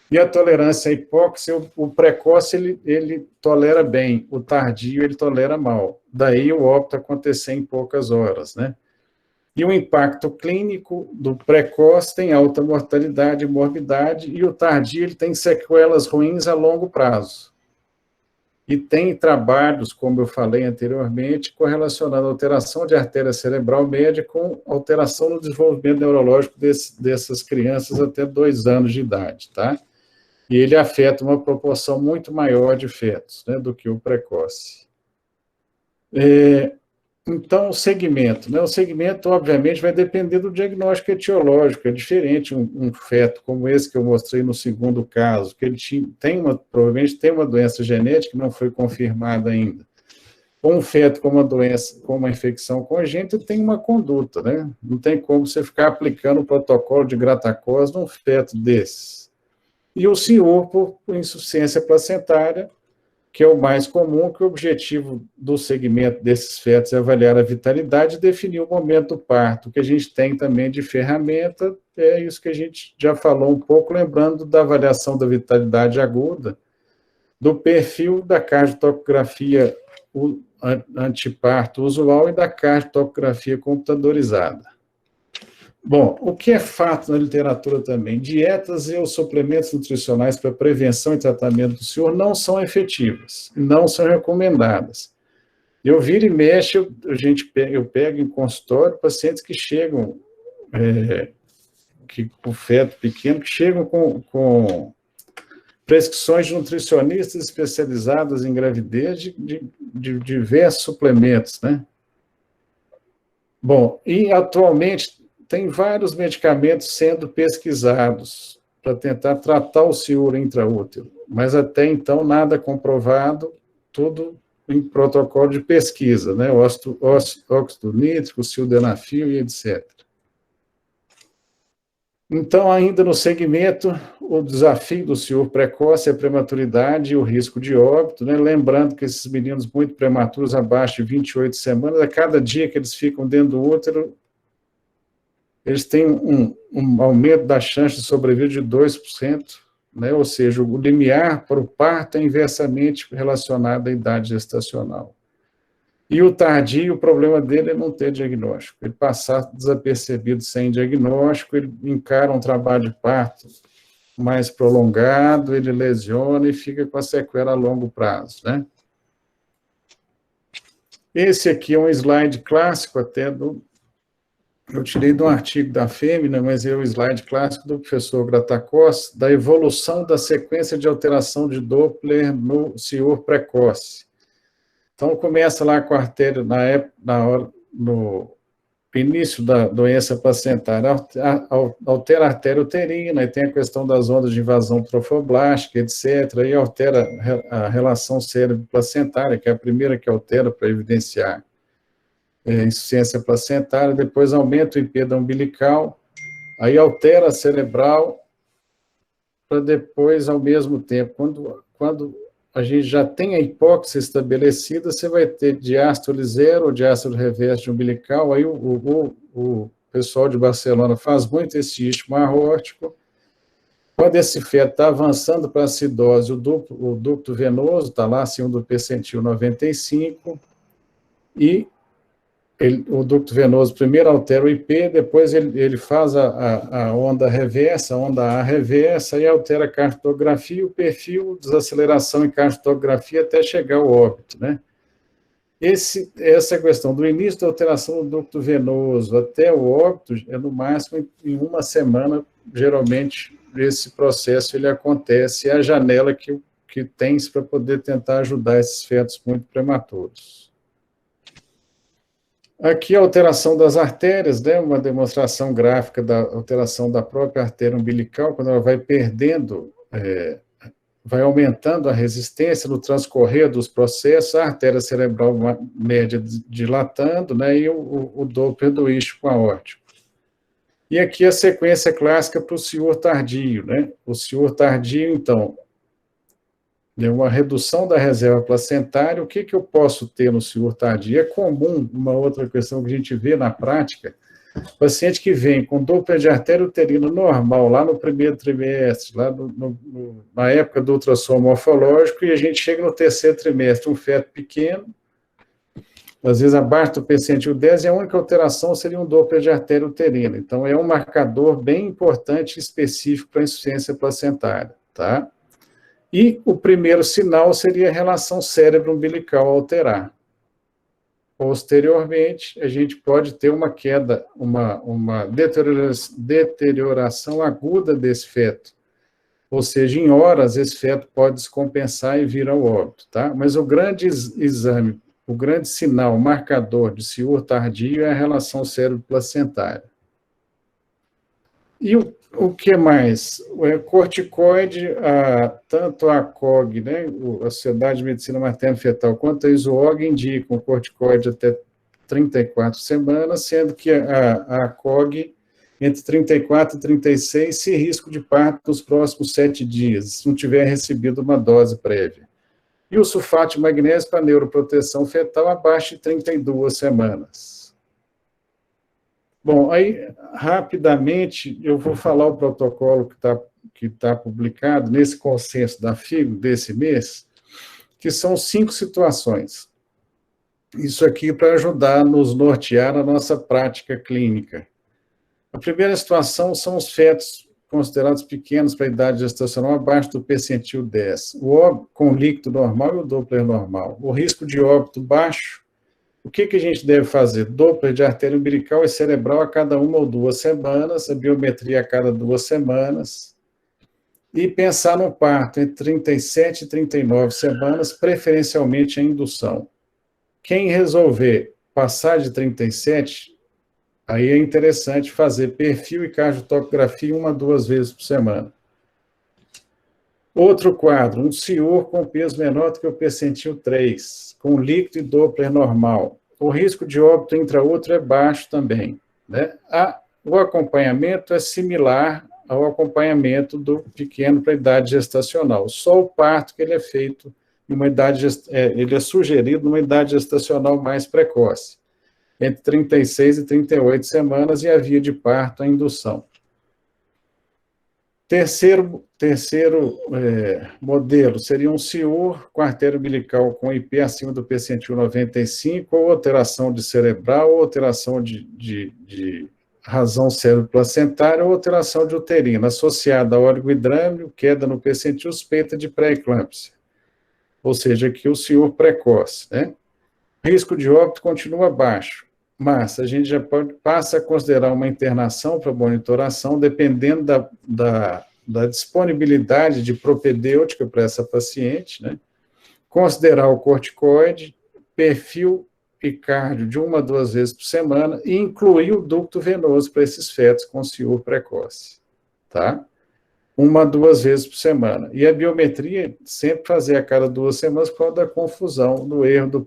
E a tolerância à hipóxia, o precoce, ele tolera bem, o tardio, ele tolera mal. Daí o óbito acontecer em poucas horas, né? E o impacto clínico do precoce tem alta mortalidade e morbidade, e o tardio, ele tem sequelas ruins a longo prazo. E tem trabalhos, como eu falei anteriormente, correlacionando a alteração de artéria cerebral média com alteração no desenvolvimento neurológico dessas crianças até 2 anos de idade, tá? E ele afeta uma proporção muito maior de fetos, né, do que o precoce. Então, o segmento, né? O segmento, obviamente, vai depender do diagnóstico etiológico. É diferente um feto como esse que eu mostrei no segundo caso, que ele provavelmente tem uma doença genética que não foi confirmada ainda. Ou um feto com uma doença, com uma infecção congênita, tem uma conduta, né? Não tem como você ficar aplicando o protocolo de Grata-Cos num feto desses. E o senhor por insuficiência placentária, que é o mais comum, que o objetivo do segmento desses fetos é avaliar a vitalidade e definir o momento do parto. O que a gente tem também de ferramenta é isso que a gente já falou um pouco, lembrando da avaliação da vitalidade aguda, do perfil da cardiotocografia antiparto usual e da cardiotocografia computadorizada. Bom, o que é fato na literatura também? Dietas e os suplementos nutricionais para prevenção e tratamento do senhor não são efetivas, não são recomendadas. Eu viro e mexo, eu pego em consultório pacientes que chegam, com feto pequeno, que chegam com prescrições de nutricionistas especializadas em gravidez de diversos suplementos, né? Bom, e atualmente tem vários medicamentos sendo pesquisados para tentar tratar o ciúme intraútero, mas até então nada comprovado, tudo em protocolo de pesquisa, né? Óxido nítrico, sildenafil e etc. Então, ainda no segmento, o desafio do senhor precoce é a prematuridade e o risco de óbito, né? Lembrando que esses meninos muito prematuros, abaixo de 28 semanas, a cada dia que eles ficam dentro do útero, eles têm um aumento da chance de sobrevida de 2%, né? Ou seja, o limiar para o parto é inversamente relacionado à idade gestacional. E o tardio, o problema dele é não ter diagnóstico. Ele passar desapercebido sem diagnóstico, ele encara um trabalho de parto mais prolongado, ele lesiona e fica com a sequela a longo prazo, né? Esse aqui é um slide clássico até eu tirei de um artigo da Fêmina, mas é o slide clássico do professor Gratacos, da evolução da sequência de alteração de Doppler no senhor precoce. Então, começa lá com a artéria, no início da doença placentária, altera a artéria uterina, e tem a questão das ondas de invasão trofoblástica, etc., e altera a relação cérebro-placentária, que é a primeira que altera para evidenciar insuficiência placentária, depois aumenta o IP da umbilical, aí altera a cerebral, para depois, ao mesmo tempo, quando a gente já tem a hipóxia estabelecida, você vai ter diástole zero ou diástole reverso de umbilical, aí o pessoal de Barcelona faz muito esse istmo aórtico. Quando esse feto está avançando para a acidose, o ducto venoso está lá acima do percentil 95, e o ducto venoso primeiro altera o IP, depois ele faz a onda reversa, a onda A reversa, e altera a cartografia, o perfil, desaceleração em cartografia até chegar ao óbito, né? Essa questão do início da alteração do ducto venoso até o óbito é no máximo em uma semana, geralmente esse processo ele acontece, é a janela que tem para poder tentar ajudar esses fetos muito prematuros. Aqui a alteração das artérias, né, uma demonstração gráfica da alteração da própria artéria umbilical, quando ela vai perdendo, vai aumentando a resistência no transcorrer dos processos, a artéria cerebral média dilatando, né, e o Doppler do istmo aórtico. E aqui a sequência clássica para o senhor tardio, né, o senhor tardio, então, uma redução da reserva placentária. O que eu posso ter no senhor tardio? É comum, uma outra questão que a gente vê na prática, paciente que vem com Doppler de artéria uterina normal, lá no primeiro trimestre, lá na época do ultrassom morfológico, e a gente chega no terceiro trimestre, um feto pequeno, às vezes abaixo do percentil 10, e a única alteração seria um Doppler de artéria uterina. Então, é um marcador bem importante e específico para a insuficiência placentária, tá? E o primeiro sinal seria a relação cérebro-umbilical alterar. Posteriormente, a gente pode ter uma queda, uma deterioração aguda desse feto. Ou seja, em horas, esse feto pode descompensar e vir ao óbito, tá? Mas o grande exame, o grande sinal, marcador de ciúme tardio é a relação cérebro-placentária. E o que mais? O corticoide, tanto a COG, né, a Sociedade de Medicina Materno-Fetal, quanto a ISOOG indicam o corticoide até 34 semanas, sendo que a COG entre 34 e 36, se risco de parto nos próximos 7 dias, se não tiver recebido uma dose prévia. E o sulfato de magnésio para neuroproteção fetal abaixo de 32 semanas. Bom, aí, rapidamente, eu vou falar o protocolo que tá publicado nesse consenso da FIGO desse mês, que são 5 situações. Isso aqui para ajudar a nos nortear na nossa prática clínica. A primeira situação são os fetos considerados pequenos para a idade gestacional abaixo do percentil 10, o óbito com líquido normal e o Doppler normal. O risco de óbito baixo, o que a gente deve fazer? Doppler de artéria umbilical e cerebral a cada 1 ou 2 semanas, a biometria a cada 2 semanas, e pensar no parto entre 37 e 39 semanas, preferencialmente a indução. Quem resolver passar de 37, aí é interessante fazer perfil e cardiotocografia 1 a 2 vezes por semana. Outro quadro, um senhor com peso menor do que o percentil 3, com líquido e Doppler normal. O risco de óbito intraútero é baixo também, né? O acompanhamento é similar ao acompanhamento do pequeno para a idade gestacional. Só o parto que ele é feito em uma idade, ele é sugerido numa idade gestacional mais precoce, entre 36 e 38 semanas, e a via de parto, a indução. Terceiro modelo seria um senhor com artéria umbilical com IP acima do percentil 95, ou alteração de cerebral, ou alteração de razão cérebro-placentária, ou alteração de uterina, associada a oligohidrâmio, queda no percentil, suspeita de pré-eclâmpsia. Ou seja, aqui o senhor precoce, né? Risco de óbito continua baixo, mas a gente já passa a considerar uma internação para monitoração, dependendo da disponibilidade de propedêutica para essa paciente, né? Considerar o corticoide, perfil e cardio de 1 a 2 vezes por semana, e incluir o ducto venoso para esses fetos com senhor precoce, tá? 1 a 2 vezes por semana. E a biometria, sempre fazer a cada 2 semanas por causa da confusão, do erro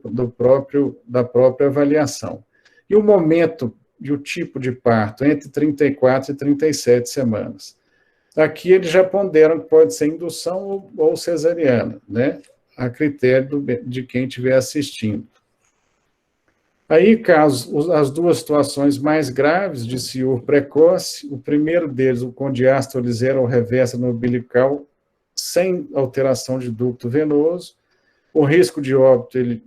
da própria avaliação. E o momento e o tipo de parto, entre 34 e 37 semanas. Aqui eles já ponderam que pode ser indução ou cesariana, né? A critério de quem estiver assistindo. Aí, as duas situações mais graves de senhor precoce, o primeiro deles, o com diástole zero ou reversa no umbilical, sem alteração de ducto venoso, o risco de óbito ele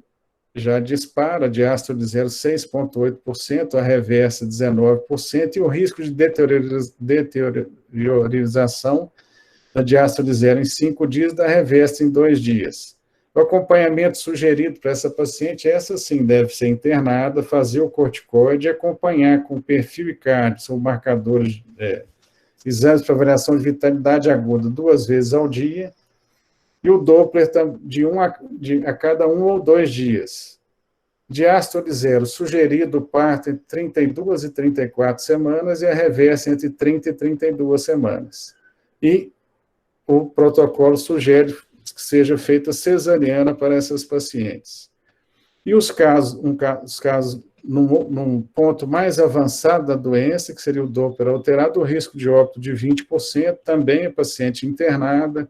já dispara, diástole zero 6,8%, a reversa 19%, e o risco de deteriorização da diástole zero em 5 dias, da reversa em 2 dias. O acompanhamento sugerido para essa paciente, essa sim deve ser internada, fazer o corticoide, acompanhar com perfil e cardio, são marcadores, exames para avaliação de vitalidade aguda 2 vezes ao dia, e o Doppler a cada 1 ou 2 dias. Diástole zero, sugerido o parto entre 32 e 34 semanas, e a reversa entre 30 e 32 semanas. E o protocolo sugere que seja feita cesariana para essas pacientes. E os casos num ponto mais avançado da doença, que seria o Doppler alterado, o risco de óbito de 20%, também a paciente internada,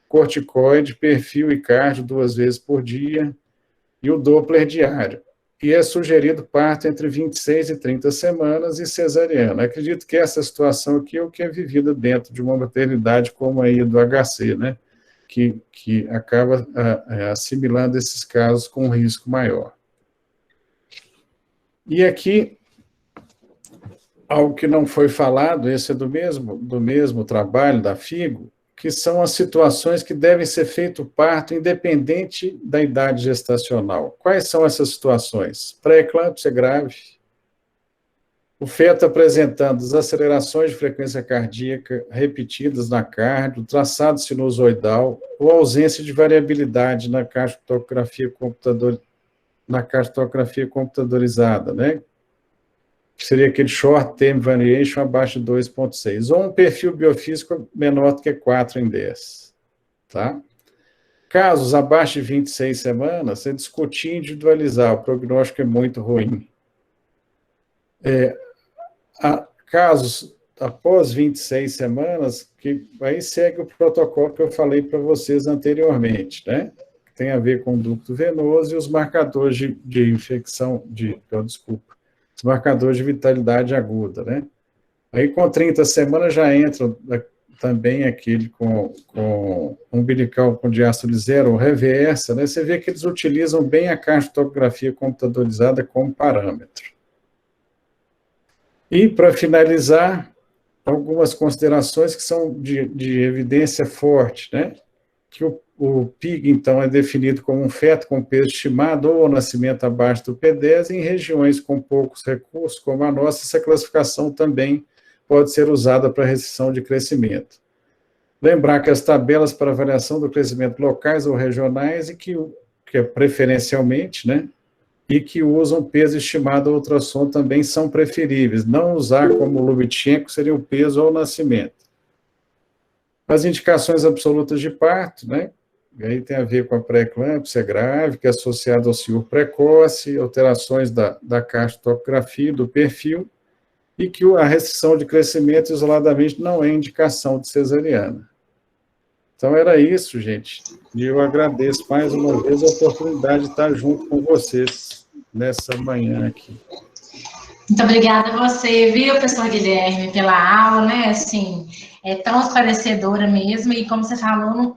corticoide, perfil e cardio 2 vezes por dia, e o Doppler diário. E é sugerido parto entre 26 e 30 semanas e cesariana. Acredito que essa situação aqui é o que é vivida dentro de uma maternidade como aí do HC, né? Que acaba assimilando esses casos com um risco maior. E aqui, algo que não foi falado, esse é do mesmo trabalho da FIGO, que são as situações que devem ser feito parto independente da idade gestacional. Quais são essas situações? Pré-eclâmpsia grave, o feto apresentando desacelerações de frequência cardíaca repetidas na cardio, traçado sinusoidal, ou ausência de variabilidade na cardiotocografia computadorizada, né? Que seria aquele short term variation abaixo de 2,6, ou um perfil biofísico menor do que 4 em 10, tá? Casos abaixo de 26 semanas, é discutir e individualizar, o prognóstico é muito ruim. Casos após 26 semanas, que aí segue o protocolo que eu falei para vocês anteriormente, né? Que tem a ver com o ducto venoso e os marcadores de infecção, os marcadores de vitalidade aguda, né? Aí com 30 semanas já entra também aquele com umbilical com diástole zero ou reversa, né? Você vê que eles utilizam bem a cardiotocografia computadorizada como parâmetro. E, para finalizar, algumas considerações que são de evidência forte, né? Que o PIG, então, é definido como um feto com peso estimado ou ao nascimento abaixo do P10 em regiões com poucos recursos, como a nossa, essa classificação também pode ser usada para restrição de crescimento. Lembrar que as tabelas para avaliação do crescimento locais ou regionais, e que é preferencialmente, né? E que usam peso estimado ao ultrassom também são preferíveis. Não usar como Lubitschenko seria o peso ao nascimento. As indicações absolutas de parto, né? E aí tem a ver com a pré-eclâmpsia grave, que é associada ao ciúme precoce, alterações da cartografia, do perfil, e que a restrição de crescimento isoladamente não é indicação de cesariana. Então, era isso, gente. E eu agradeço mais uma vez a oportunidade de estar junto com vocês nessa manhã aqui. Muito obrigada a você, viu, professor Guilherme, pela aula, né? Assim, é tão esclarecedora mesmo, e como você falou,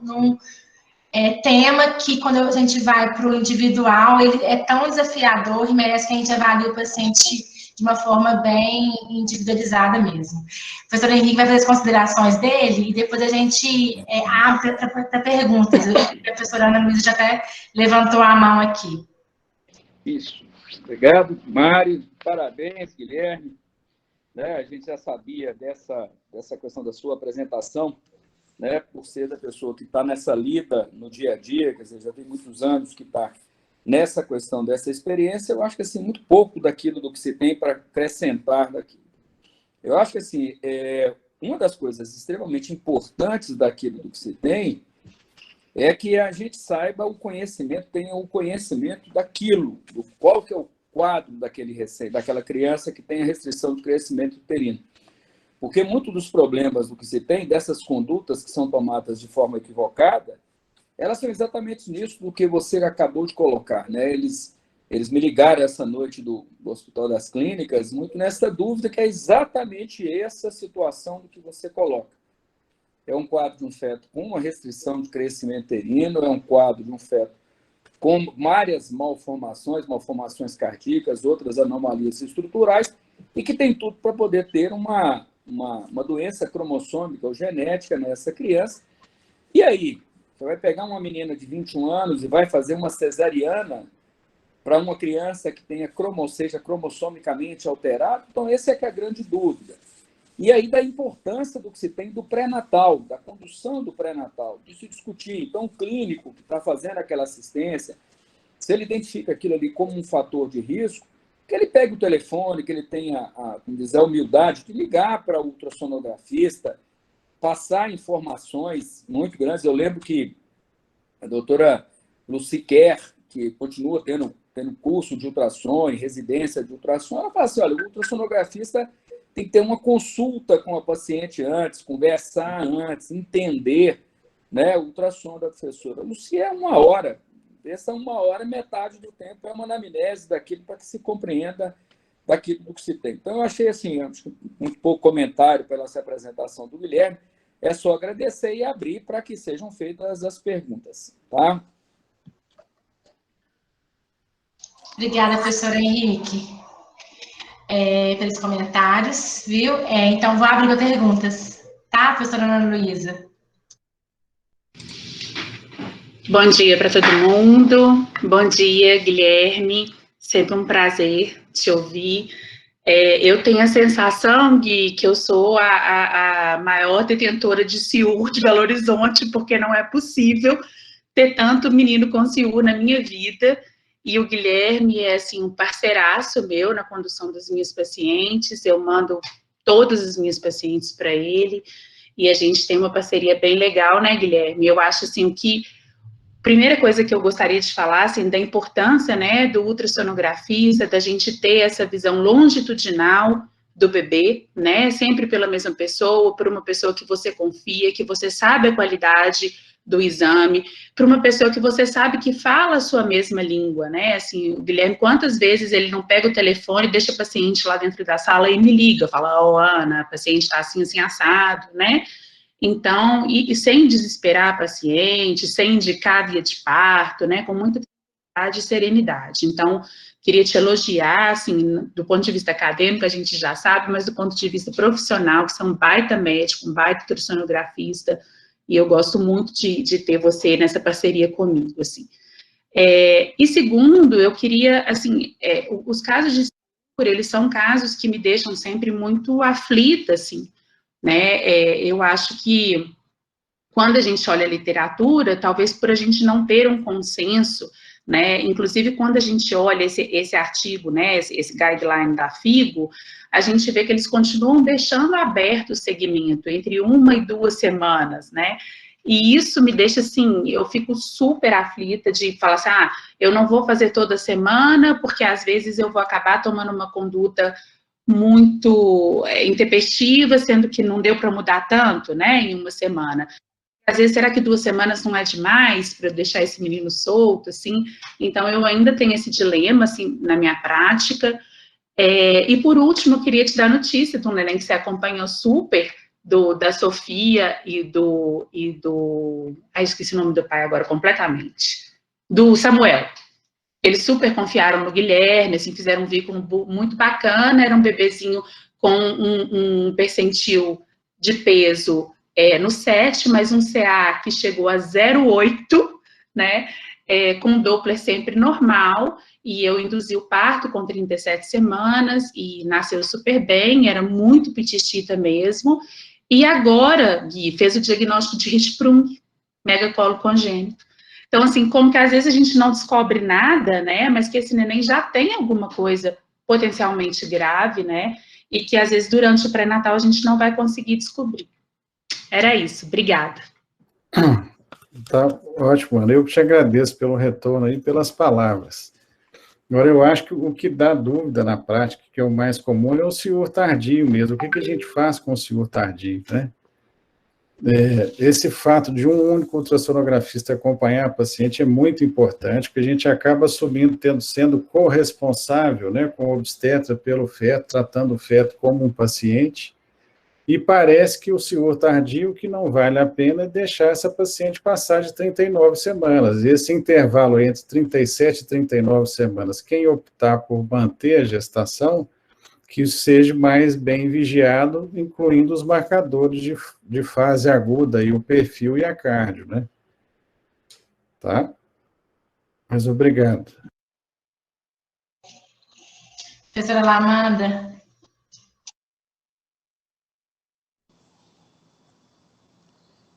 é tema que, quando a gente vai para o individual, ele é tão desafiador e merece que a gente avalie o paciente de uma forma bem individualizada mesmo. O professor Henrique vai fazer as considerações dele e depois a gente abre para perguntas. A professora Ana Luísa já até levantou a mão aqui. Isso. Obrigado, Mário. Parabéns, Guilherme. A gente já sabia dessa questão da sua apresentação, né, por ser da pessoa que está nessa lida no dia a dia, quer dizer, já tem muitos anos que está nessa questão dessa experiência. Eu acho que assim, muito pouco daquilo do que se tem para acrescentar daquilo. Eu acho que assim, uma das coisas extremamente importantes daquilo do que se tem é que a gente saiba o conhecimento, tenha o conhecimento daquilo, do qual que é o quadro daquela criança que tem a restrição de crescimento uterino. Porque muitos dos problemas do que se tem, dessas condutas que são tomadas de forma equivocada, elas são exatamente nisso do que você acabou de colocar, né? Eles me ligaram essa noite do Hospital das Clínicas muito nessa dúvida, que é exatamente essa situação do que você coloca. É um quadro de um feto com uma restrição de crescimento uterino, é um quadro de um feto com várias malformações cardíacas, outras anomalias estruturais, e que tem tudo para poder ter uma doença cromossômica ou genética nessa criança. E aí, você vai pegar uma menina de 21 anos e vai fazer uma cesariana para uma criança que seja cromossomicamente alterado? Então, essa é que é a grande dúvida. E aí, da importância do que se tem do pré-natal, da condução do pré-natal, de se discutir. Então, o clínico que está fazendo aquela assistência, se ele identifica aquilo ali como um fator de risco, que ele pegue o telefone, que ele tenha a humildade de ligar para o ultrassonografista, passar informações muito grandes. Eu lembro que a doutora Lucy Kerr, que continua tendo curso de ultrassom e residência de ultrassom, ela fala assim, olha, o ultrassonografista tem que ter uma consulta com a paciente antes, conversar antes, entender, né, o ultrassom da professora. Lucy é 1 hora. Essa 1 hora, metade do tempo é uma anamnese daquilo para que se compreenda daquilo do que se tem. Então, eu achei assim, muito pouco comentário pela essa apresentação do Guilherme. É só agradecer e abrir para que sejam feitas as perguntas. Tá? Obrigada, professor Henrique, pelos comentários, viu? Então, vou abrir para perguntas, tá, professora Ana Luísa? Bom dia para todo mundo. Bom dia, Guilherme. Sempre um prazer te ouvir. Eu tenho a sensação, Gui, que eu sou a maior detentora de CIUR de Belo Horizonte, porque não é possível ter tanto menino com CIUR na minha vida. E o Guilherme é, assim, um parceiraço meu na condução das minhas pacientes. Eu mando todas as minhas pacientes para ele. E a gente tem uma parceria bem legal, né, Guilherme? Eu acho, assim, primeira coisa que eu gostaria de falar, assim, da importância, né, do ultrassonografista, da gente ter essa visão longitudinal do bebê, né, sempre pela mesma pessoa, por uma pessoa que você confia, que você sabe a qualidade do exame, para uma pessoa que você sabe que fala a sua mesma língua, né, assim, o Guilherme, quantas vezes ele não pega o telefone, deixa a paciente lá dentro da sala e me liga, fala, Ana, a paciente está assim, assim, assado, né. Então, e sem desesperar a paciente, sem indicar via de parto, né, com muita tranquilidade e serenidade. Então, queria te elogiar, assim, do ponto de vista acadêmico, a gente já sabe, mas do ponto de vista profissional, que você é um baita médico, um baita ultrassonografista, e eu gosto muito de ter você nessa parceria comigo, assim. E segundo, eu queria, assim, os casos de estupro, eles são casos que me deixam sempre muito aflita, assim, né? Eu acho que quando a gente olha a literatura, talvez por a gente não ter um consenso, né? Inclusive quando a gente olha esse artigo, né? Esse guideline da FIGO, a gente vê que eles continuam deixando aberto o segmento entre 1 e 2 semanas, né? E isso me deixa assim, eu fico super aflita de falar assim, eu não vou fazer toda semana, porque às vezes eu vou acabar tomando uma conduta muito intempestiva, sendo que não deu para mudar tanto, né, em 1 semana. Às vezes, será que 2 semanas não é demais para eu deixar esse menino solto, assim? Então, eu ainda tenho esse dilema, assim, na minha prática. E, por último, eu queria te dar notícia de um neném que você acompanhou super, da Sofia e do... esqueci o nome do pai agora completamente. Do Samuel. Eles super confiaram no Guilherme, assim, fizeram um vínculo muito bacana, era um bebezinho com um percentil de peso no 7, mas um CA que chegou a 0,8, né, com Doppler sempre normal, e eu induzi o parto com 37 semanas, e nasceu super bem, era muito pitistita mesmo, e agora, Gui, fez o diagnóstico de Hirschsprung, megacolo congênito. Então, assim, como que às vezes a gente não descobre nada, né, mas que esse neném já tem alguma coisa potencialmente grave, né, e que às vezes durante o pré-natal a gente não vai conseguir descobrir. Era isso, obrigada. Tá ótimo, Ana. Eu te agradeço pelo retorno aí, pelas palavras. Agora, eu acho que o que dá dúvida na prática, que é o mais comum, é o senhor tardio mesmo. O que a gente faz com o senhor tardio, né? Esse fato de um único ultrassonografista acompanhar a paciente é muito importante, porque a gente acaba assumindo, sendo corresponsável, né, com o obstetra pelo feto, tratando o feto como um paciente, e parece que o senhor tardio, que não vale a pena deixar essa paciente passar de 39 semanas. Esse intervalo entre 37 e 39 semanas, quem optar por manter a gestação, que isso seja mais bem vigiado, incluindo os marcadores de fase aguda, e o perfil e a cardio, né? Tá? Mas obrigado. Professora Lamanda.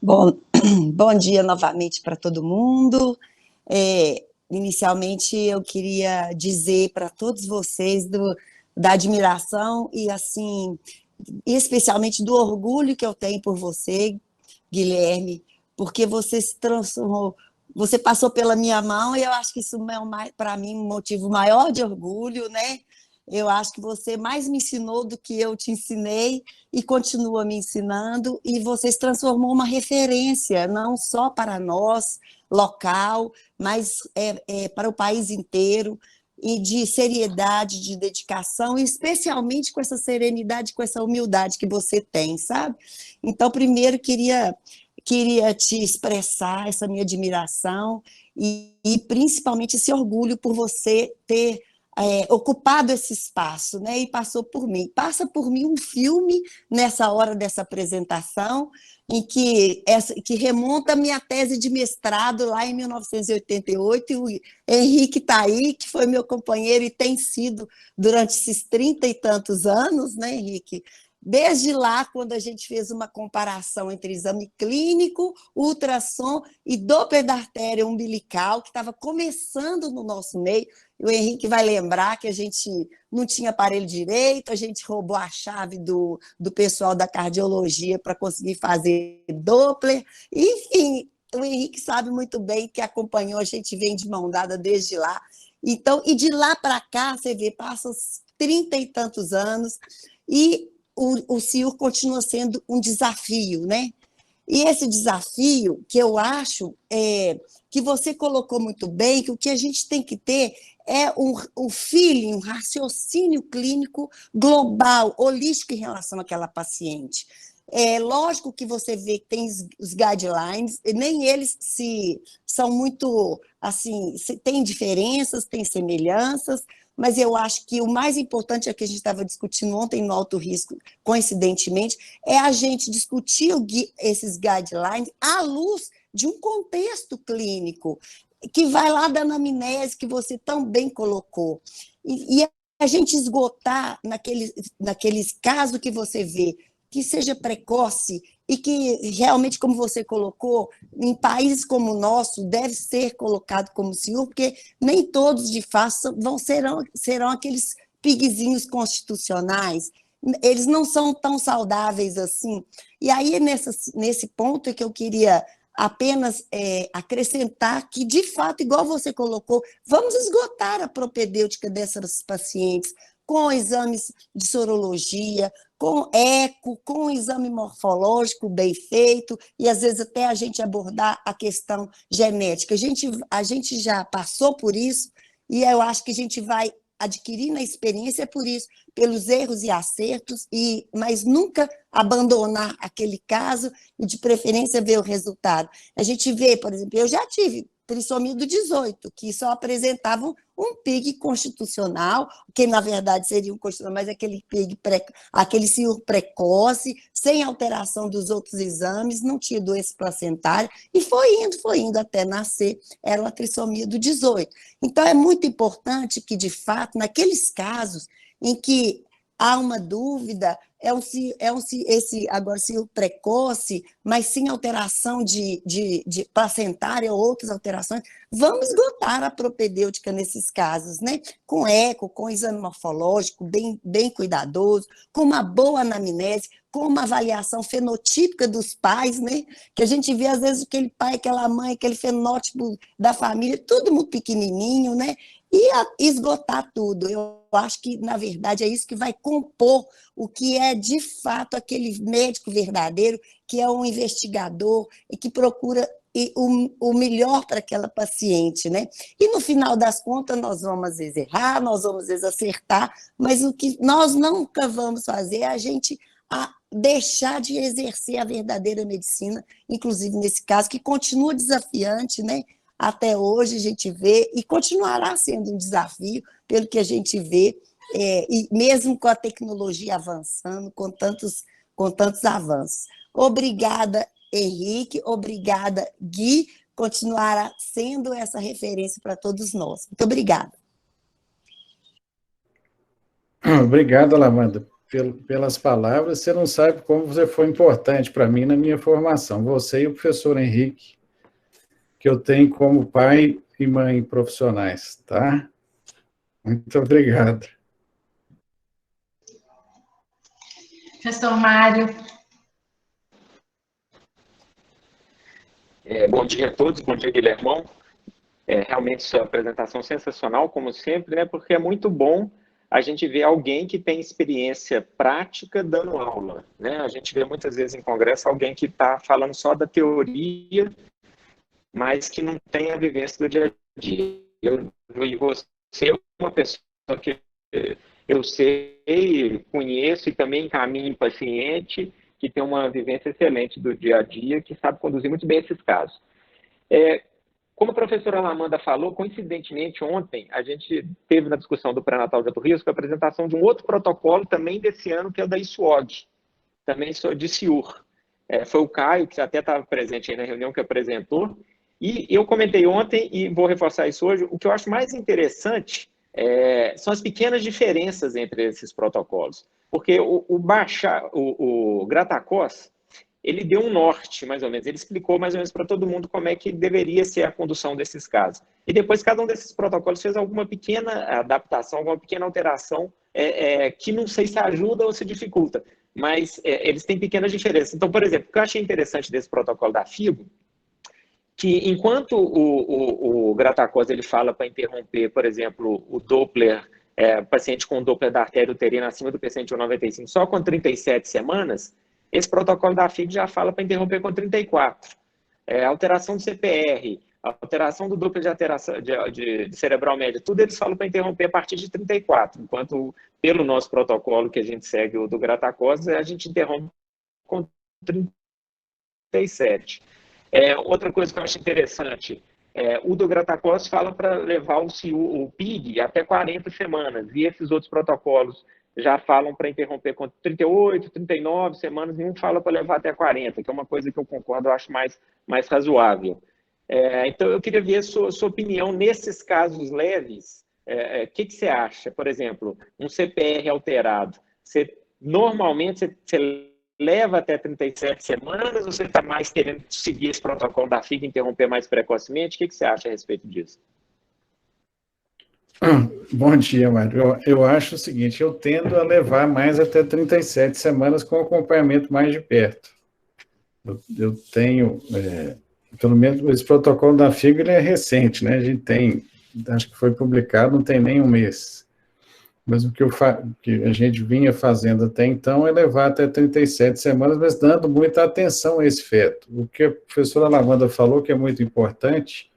Bom dia novamente para todo mundo. Inicialmente, eu queria dizer para todos vocês da admiração e, assim, especialmente do orgulho que eu tenho por você, Guilherme, porque você se transformou, você passou pela minha mão e eu acho que isso é, para mim, um motivo maior de orgulho, né? Eu acho que você mais me ensinou do que eu te ensinei e continua me ensinando, e você se transformou uma referência, não só para nós, local, mas para o país inteiro, e de seriedade, de dedicação, e especialmente com essa serenidade, com essa humildade que você tem, sabe? Então, primeiro, queria te expressar essa minha admiração e principalmente esse orgulho por você ter ocupado esse espaço, né? E passou por mim. Passa por mim um filme nessa hora dessa apresentação, em que remonta a minha tese de mestrado lá em 1988, e o Henrique está aí, que foi meu companheiro e tem sido durante esses 30 e tantos anos, né, Henrique? Desde lá, quando a gente fez uma comparação entre exame clínico, ultrassom e Doppler da artéria umbilical, que estava começando no nosso meio, o Henrique vai lembrar que a gente não tinha aparelho direito, a gente roubou a chave do pessoal da cardiologia para conseguir fazer Doppler. Enfim, o Henrique sabe muito bem que acompanhou, a gente vem de mão dada desde lá. Então, e de lá para cá, você vê, passam 30 e tantos anos, e o CIUR continua sendo um desafio, né? E esse desafio, que eu acho que você colocou muito bem, que o que a gente tem que ter é um feeling, um raciocínio clínico global, holístico em relação àquela paciente. É lógico que você vê que tem os guidelines, e nem eles são muito, assim, tem diferenças, tem semelhanças, mas eu acho que o mais importante é que a gente estava discutindo ontem no alto risco, coincidentemente, é a gente discutir esses guidelines à luz de um contexto clínico, que vai lá da anamnese que você tão bem colocou. E a gente esgotar naqueles casos que você vê, que seja precoce e que realmente, como você colocou, em países como o nosso, deve ser colocado como senhor, porque nem todos, de fato, serão aqueles pigzinhos constitucionais, eles não são tão saudáveis assim. E aí, nesse ponto é que eu queria apenas acrescentar que, de fato, igual você colocou, vamos esgotar a propedêutica dessas pacientes com exames de sorologia, com eco, com exame morfológico bem feito, e às vezes até a gente abordar a questão genética. A gente já passou por isso, e eu acho que a gente vai adquirindo a experiência por isso, pelos erros e acertos, mas nunca abandonar aquele caso e, de preferência, ver o resultado. A gente vê, por exemplo, eu já tive trissomia do 18, que só apresentavam um PIG constitucional, que na verdade seria um constitucional, mas aquele senhor precoce, sem alteração dos outros exames, não tinha doença placentária, e foi indo até nascer, era uma trissomia do 18. Então, é muito importante que, de fato, naqueles casos em que há uma dúvida, agora senhor precoce, mas sem alteração de placentária ou outras alterações, vamos esgotar a propedêutica nesses casos, né? Com eco, com exame morfológico bem cuidadoso, com uma boa anamnese, com uma avaliação fenotípica dos pais, né? Que a gente vê, às vezes, aquele pai, aquela mãe, aquele fenótipo da família, tudo muito pequenininho, né? E esgotar tudo. Eu acho que, na verdade, é isso que vai compor o que é, de fato, aquele médico verdadeiro, que é um investigador e que procura o melhor para aquela paciente, né? E, no final das contas, nós vamos, às vezes, errar, nós vamos, às vezes, acertar, mas o que nós nunca vamos fazer é a gente deixar de exercer a verdadeira medicina, inclusive nesse caso, que continua desafiante, né? Até hoje a gente vê, e continuará sendo um desafio, pelo que a gente vê, e mesmo com a tecnologia avançando, com tantos avanços. Obrigada, Henrique, obrigada, Gui, continuará sendo essa referência para todos nós. Muito obrigada. Obrigado, Lavanda, pelas palavras. Você não sabe como você foi importante para mim na minha formação, você e o professor Henrique, que eu tenho como pai e mãe profissionais, tá? Muito obrigado. Professor Mário. Bom dia a todos, bom dia, Guilhermão. Realmente sua apresentação sensacional, como sempre, né? Porque é muito bom a gente ver alguém que tem experiência prática dando aula, né? A gente vê muitas vezes em congresso alguém que está falando só da teoria, mas que não tem a vivência do dia a dia. E você é uma pessoa que eu sei, conheço e também encaminho paciente, que tem uma vivência excelente do dia a dia, que sabe conduzir muito bem esses casos. Como a professora Lamanda falou, coincidentemente, ontem, a gente teve na discussão do pré-natal de alto risco a apresentação de um outro protocolo também desse ano, que é o da ISUOG, também sou de CIUR. Foi o Caio, que até estava presente aí na reunião, que apresentou, e eu comentei ontem, e vou reforçar isso hoje, o que eu acho mais interessante são as pequenas diferenças entre esses protocolos. Porque o Gratacos, ele deu um norte, mais ou menos, ele explicou mais ou menos para todo mundo como é que deveria ser a condução desses casos. E depois cada um desses protocolos fez alguma pequena adaptação, alguma pequena alteração, que não sei se ajuda ou se dificulta, mas eles têm pequenas diferenças. Então, por exemplo, o que eu achei interessante desse protocolo da FIGO, que enquanto o Gratacos ele fala para interromper, por exemplo, o Doppler, paciente com Doppler da artéria uterina acima do PCNT 95 só com 37 semanas, esse protocolo da FIG já fala para interromper com 34. Alteração do CPR, alteração do Doppler de alteração de cerebral média, tudo eles falam para interromper a partir de 34, enquanto pelo nosso protocolo que a gente segue, o do Gratacos, a gente interrompe com 37. Outra coisa que eu acho interessante, O do Gratacost fala para levar o PIG até 40 semanas, e esses outros protocolos já falam para interromper com 38, 39 semanas, nenhum fala para levar até 40, que é uma coisa que eu concordo, eu acho mais razoável. Então, eu queria ver a sua opinião nesses casos leves. O que você acha? Por exemplo, um CPR alterado, normalmente você leva até 37 semanas, ou você está mais querendo seguir esse protocolo da FIG e interromper mais precocemente? O que você acha a respeito disso? Bom dia, Mário. Eu acho o seguinte, eu tendo a levar mais até 37 semanas com acompanhamento mais de perto. Eu tenho, pelo menos esse protocolo da FIG, ele é recente, né? A gente tem, acho que foi publicado, não tem nem um mês. Mas o que a gente vinha fazendo até então é levar até 37 semanas, mas dando muita atenção a esse feto. O que a professora Lavanda falou, que é muito importante,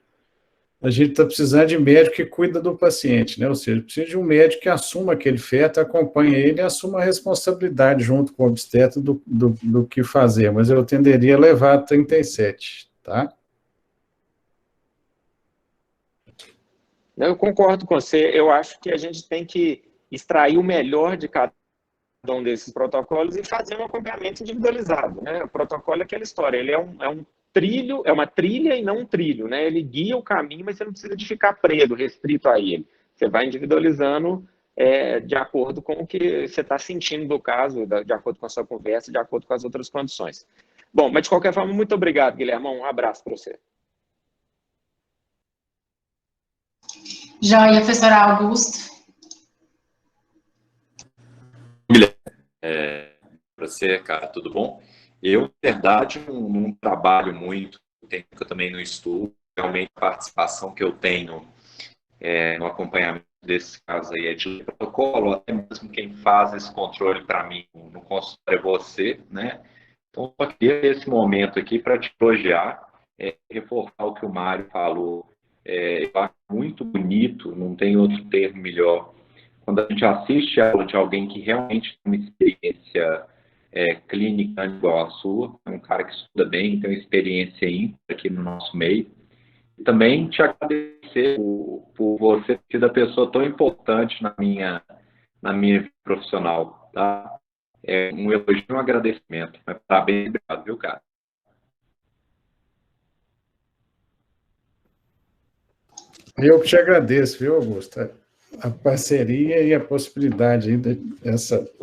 a gente está precisando de médico que cuida do paciente, né? Ou seja, precisa de um médico que assuma aquele feto, acompanhe ele e assuma a responsabilidade junto com o obstetra do que fazer, mas eu tenderia a levar a 37, tá? Eu concordo com você, eu acho que a gente tem que extrair o melhor de cada um desses protocolos e fazer um acompanhamento individualizado, né? O protocolo é aquela história, ele é um trilho, é uma trilha e não um trilho, né? Ele guia o caminho, mas você não precisa de ficar preso, restrito a ele. Você vai individualizando de acordo com o que você está sentindo do caso, de acordo com a sua conversa, de acordo com as outras condições. Bom, mas de qualquer forma, muito obrigado, Guilhermão. Um abraço para você. Joia, professor Augusto. Para você, cara, tudo bom? Eu, na verdade, não trabalho muito, que eu também não estudo. Realmente, a participação que eu tenho no acompanhamento desse caso aí é de protocolo, até mesmo quem faz esse controle para mim no consultório é você, né? Então, só queria esse momento aqui para te elogiar, reforçar o que o Mário falou. Eu acho muito bonito, não tem outro termo melhor, quando a gente assiste a aula de alguém que realmente tem uma experiência clínica igual a sua, um cara que estuda bem, tem uma experiência ímpar aqui no nosso meio. E também te agradecer por você ter sido a pessoa tão importante na minha vida profissional, tá? Um elogio e um agradecimento. Mas parabéns, obrigado, viu, cara? Eu que te agradeço, viu, Augusto? A parceria e a possibilidade,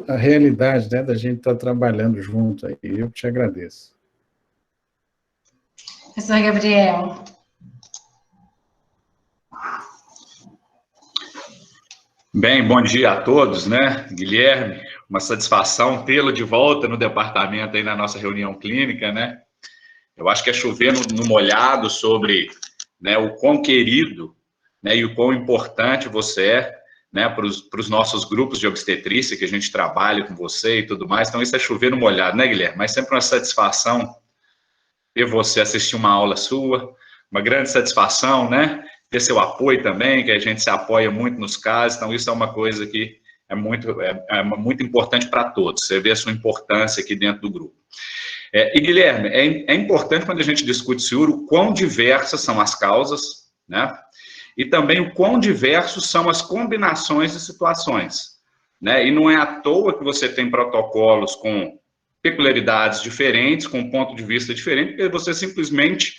a realidade, né, da gente estar trabalhando junto aí. Eu que te agradeço. Professor Gabriel. Bem, bom dia a todos, né? Guilherme, uma satisfação tê-lo de volta no departamento aí na nossa reunião clínica, né? Eu acho que é chover no molhado sobre, né, o quão querido, né, e o quão importante você é, né, para os nossos grupos de obstetrícia, que a gente trabalha com você e tudo mais. Então, isso é chover no molhado, né, Guilherme? Mas sempre uma satisfação ver você assistir uma aula sua, uma grande satisfação, né? Ter seu apoio também, que a gente se apoia muito nos casos. Então, isso é uma coisa que é muito importante para todos. Você vê a sua importância aqui dentro do grupo. E, Guilherme, é importante quando a gente discute SIUR o quão diversas são as causas, né? E também o quão diversos são as combinações de situações, né? E não é à toa que você tem protocolos com peculiaridades diferentes, com um ponto de vista diferente, porque você simplesmente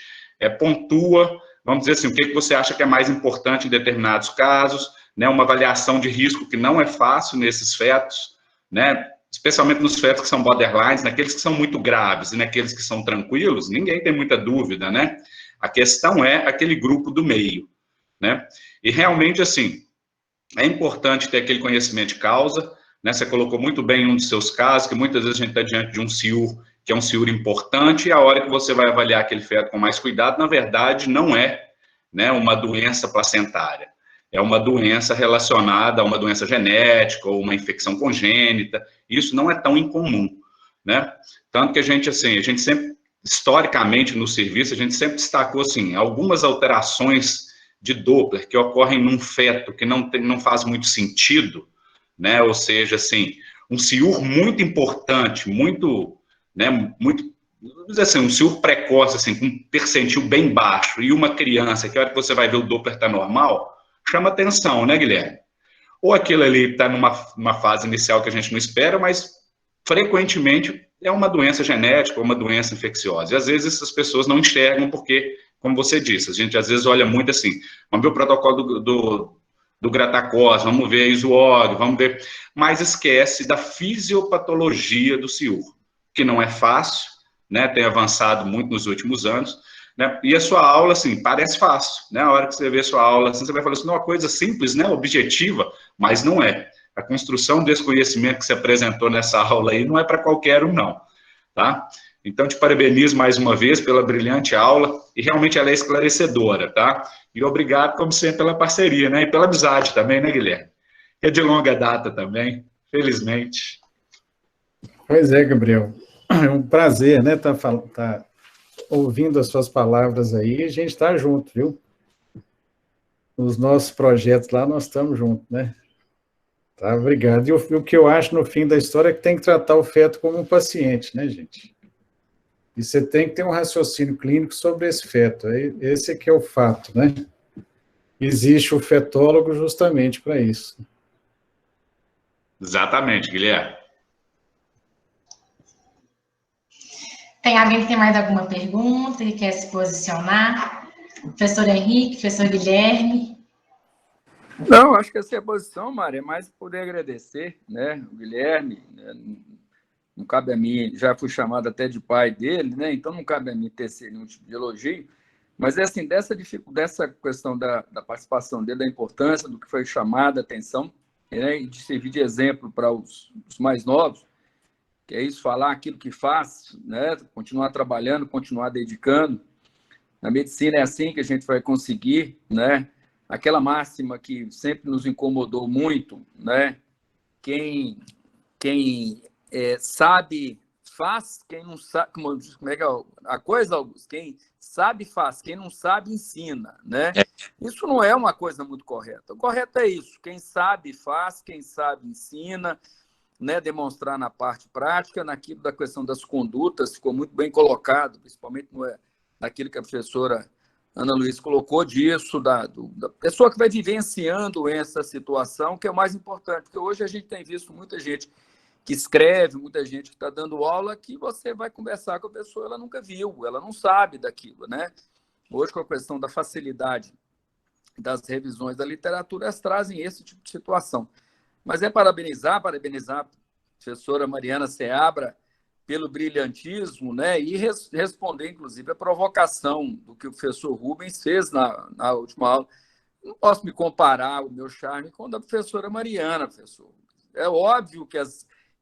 pontua, vamos dizer assim, o que você acha que é mais importante em determinados casos, né? Uma avaliação de risco que não é fácil nesses fetos, né? Especialmente nos fetos que são borderlines, naqueles que são muito graves e naqueles que são tranquilos, ninguém tem muita dúvida, né? A questão é aquele grupo do meio, né? E realmente, assim, é importante ter aquele conhecimento de causa, né? Você colocou muito bem em um dos seus casos, que muitas vezes a gente está diante de um SIUR, que é um SIUR importante, e a hora que você vai avaliar aquele feto com mais cuidado, na verdade, não é, né, uma doença placentária. É uma doença relacionada a uma doença genética ou uma infecção congênita. Isso não é tão incomum, né? Tanto que a gente sempre, historicamente, no serviço, a gente sempre destacou, assim, algumas alterações de Doppler que ocorrem num feto que não faz muito sentido, né? Ou seja, assim, um SIUR muito importante, muito vamos dizer assim, um ciúme precoce, assim, com um percentil bem baixo, e uma criança, que a hora que você vai ver o Doppler está normal, chama atenção, né, Guilherme? Ou aquilo ali está numa fase inicial que a gente não espera, mas frequentemente é uma doença genética, uma doença infecciosa. E às vezes essas pessoas não enxergam porque, como você disse, a gente às vezes olha muito assim, vamos ver o protocolo do Gratacos, vamos ver a ISOG, vamos ver, mas esquece da fisiopatologia do ciúme, que não é fácil, né, tem avançado muito nos últimos anos, né, e a sua aula, assim, parece fácil, né, a hora que você vê a sua aula, assim, você vai falar assim, não, uma coisa simples, né, objetiva, mas não é. A construção desse conhecimento que você apresentou nessa aula aí não é para qualquer um, não, tá? Então, te parabenizo mais uma vez pela brilhante aula, e realmente ela é esclarecedora, tá? E obrigado, como sempre, pela parceria, né? E pela amizade também, né, Guilherme? Que é de longa data também, felizmente. Pois é, Gabriel. É um prazer, né, tá ouvindo as suas palavras aí, a gente está junto, viu? Nos nossos projetos lá, nós estamos juntos, né? Tá, obrigado. E o que eu acho, no fim da história, é que tem que tratar o feto como um paciente, né, gente? E você tem que ter um raciocínio clínico sobre esse feto. Esse é que é o fato, né? Existe o fetólogo justamente para isso. Exatamente, Guilherme. Tem alguém que tem mais alguma pergunta, que quer se posicionar? Professor Henrique, professor Guilherme? Não, acho que essa é a posição, Mari, é mais poder agradecer, né, o Guilherme, né, não cabe a mim, já fui chamado até de pai dele, né, então não cabe a mim tecer nenhum tipo de elogio, mas é assim, dessa questão da participação dele, da importância do que foi chamada a atenção, né, e de servir de exemplo para os mais novos, que é isso, falar aquilo que faz, né, continuar trabalhando, continuar dedicando. Na medicina é assim que a gente vai conseguir, né, aquela máxima que sempre nos incomodou muito, né? Quem sabe, faz, quem não sabe... Como é que é a coisa, Augusto? Quem sabe, faz, quem não sabe, ensina, né? Isso não é uma coisa muito correta. O correto é isso. Quem sabe, faz, quem sabe, ensina, né? Demonstrar na parte prática, naquilo da questão das condutas, ficou muito bem colocado, principalmente naquilo que a professora Ana Luísa colocou disso, da pessoa que vai vivenciando essa situação, que é o mais importante, porque hoje a gente tem visto muita gente que escreve, muita gente que está dando aula, que você vai conversar com a pessoa, ela nunca viu, ela não sabe daquilo, né? Hoje, com a questão da facilidade das revisões da literatura, elas trazem esse tipo de situação. Mas é parabenizar a professora Mariana Seabra, pelo brilhantismo, né, e responder, inclusive, a provocação do que o professor Rubens fez na última aula. Não posso me comparar o meu charme com o da professora Mariana, professor. É óbvio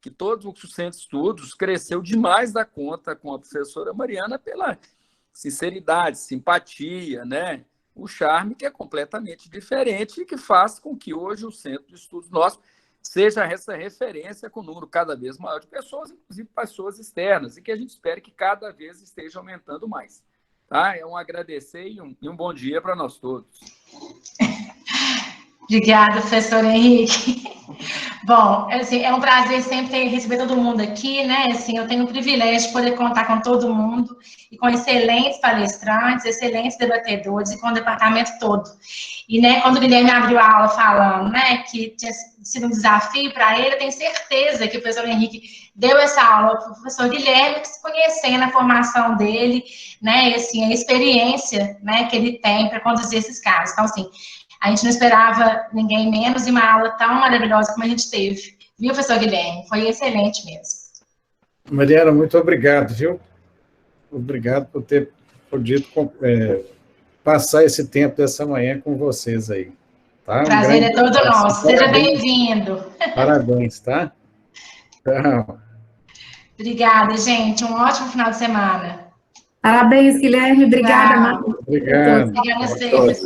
que todo o Centro de Estudos cresceu demais da conta com a professora Mariana pela sinceridade, simpatia, né, o charme que é completamente diferente e que faz com que hoje o Centro de Estudos nosso seja essa referência com um número cada vez maior de pessoas, inclusive pessoas externas, e que a gente espere que cada vez esteja aumentando mais. Tá? É um agradecer e um bom dia para nós todos. Obrigada, professor Henrique. Bom, assim, é um prazer sempre receber todo mundo aqui, né? Assim, eu tenho o privilégio de poder contar com todo mundo e com excelentes palestrantes, excelentes debatedores e com o departamento todo. E, né, quando o Guilherme abriu a aula falando, né, que tinha sido um desafio para ele, eu tenho certeza que o professor Henrique deu essa aula para o professor Guilherme, que se conhecendo a formação dele, né, e, assim, a experiência, né, que ele tem para conduzir esses casos. Então, assim, a gente não esperava ninguém menos e uma aula tão maravilhosa como a gente teve. Viu, professor Guilherme? Foi excelente mesmo. Mariana, muito obrigado, viu? Obrigado por ter podido passar esse tempo dessa manhã com vocês aí. Tá? O prazer é todo nosso. Seja bem-vindo. Parabéns, tá? Tchau. Obrigada, gente. Um ótimo final de semana. Parabéns, Guilherme. Obrigada, Marcos. Obrigado. Obrigada a vocês.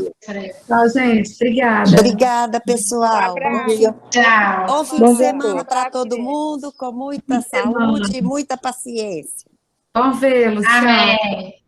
Tchau, gente. Obrigada. Obrigada, pessoal. Tchau. Bom fim de semana para todo mundo, com muita saúde e muita paciência. Bom vê-los. Amém.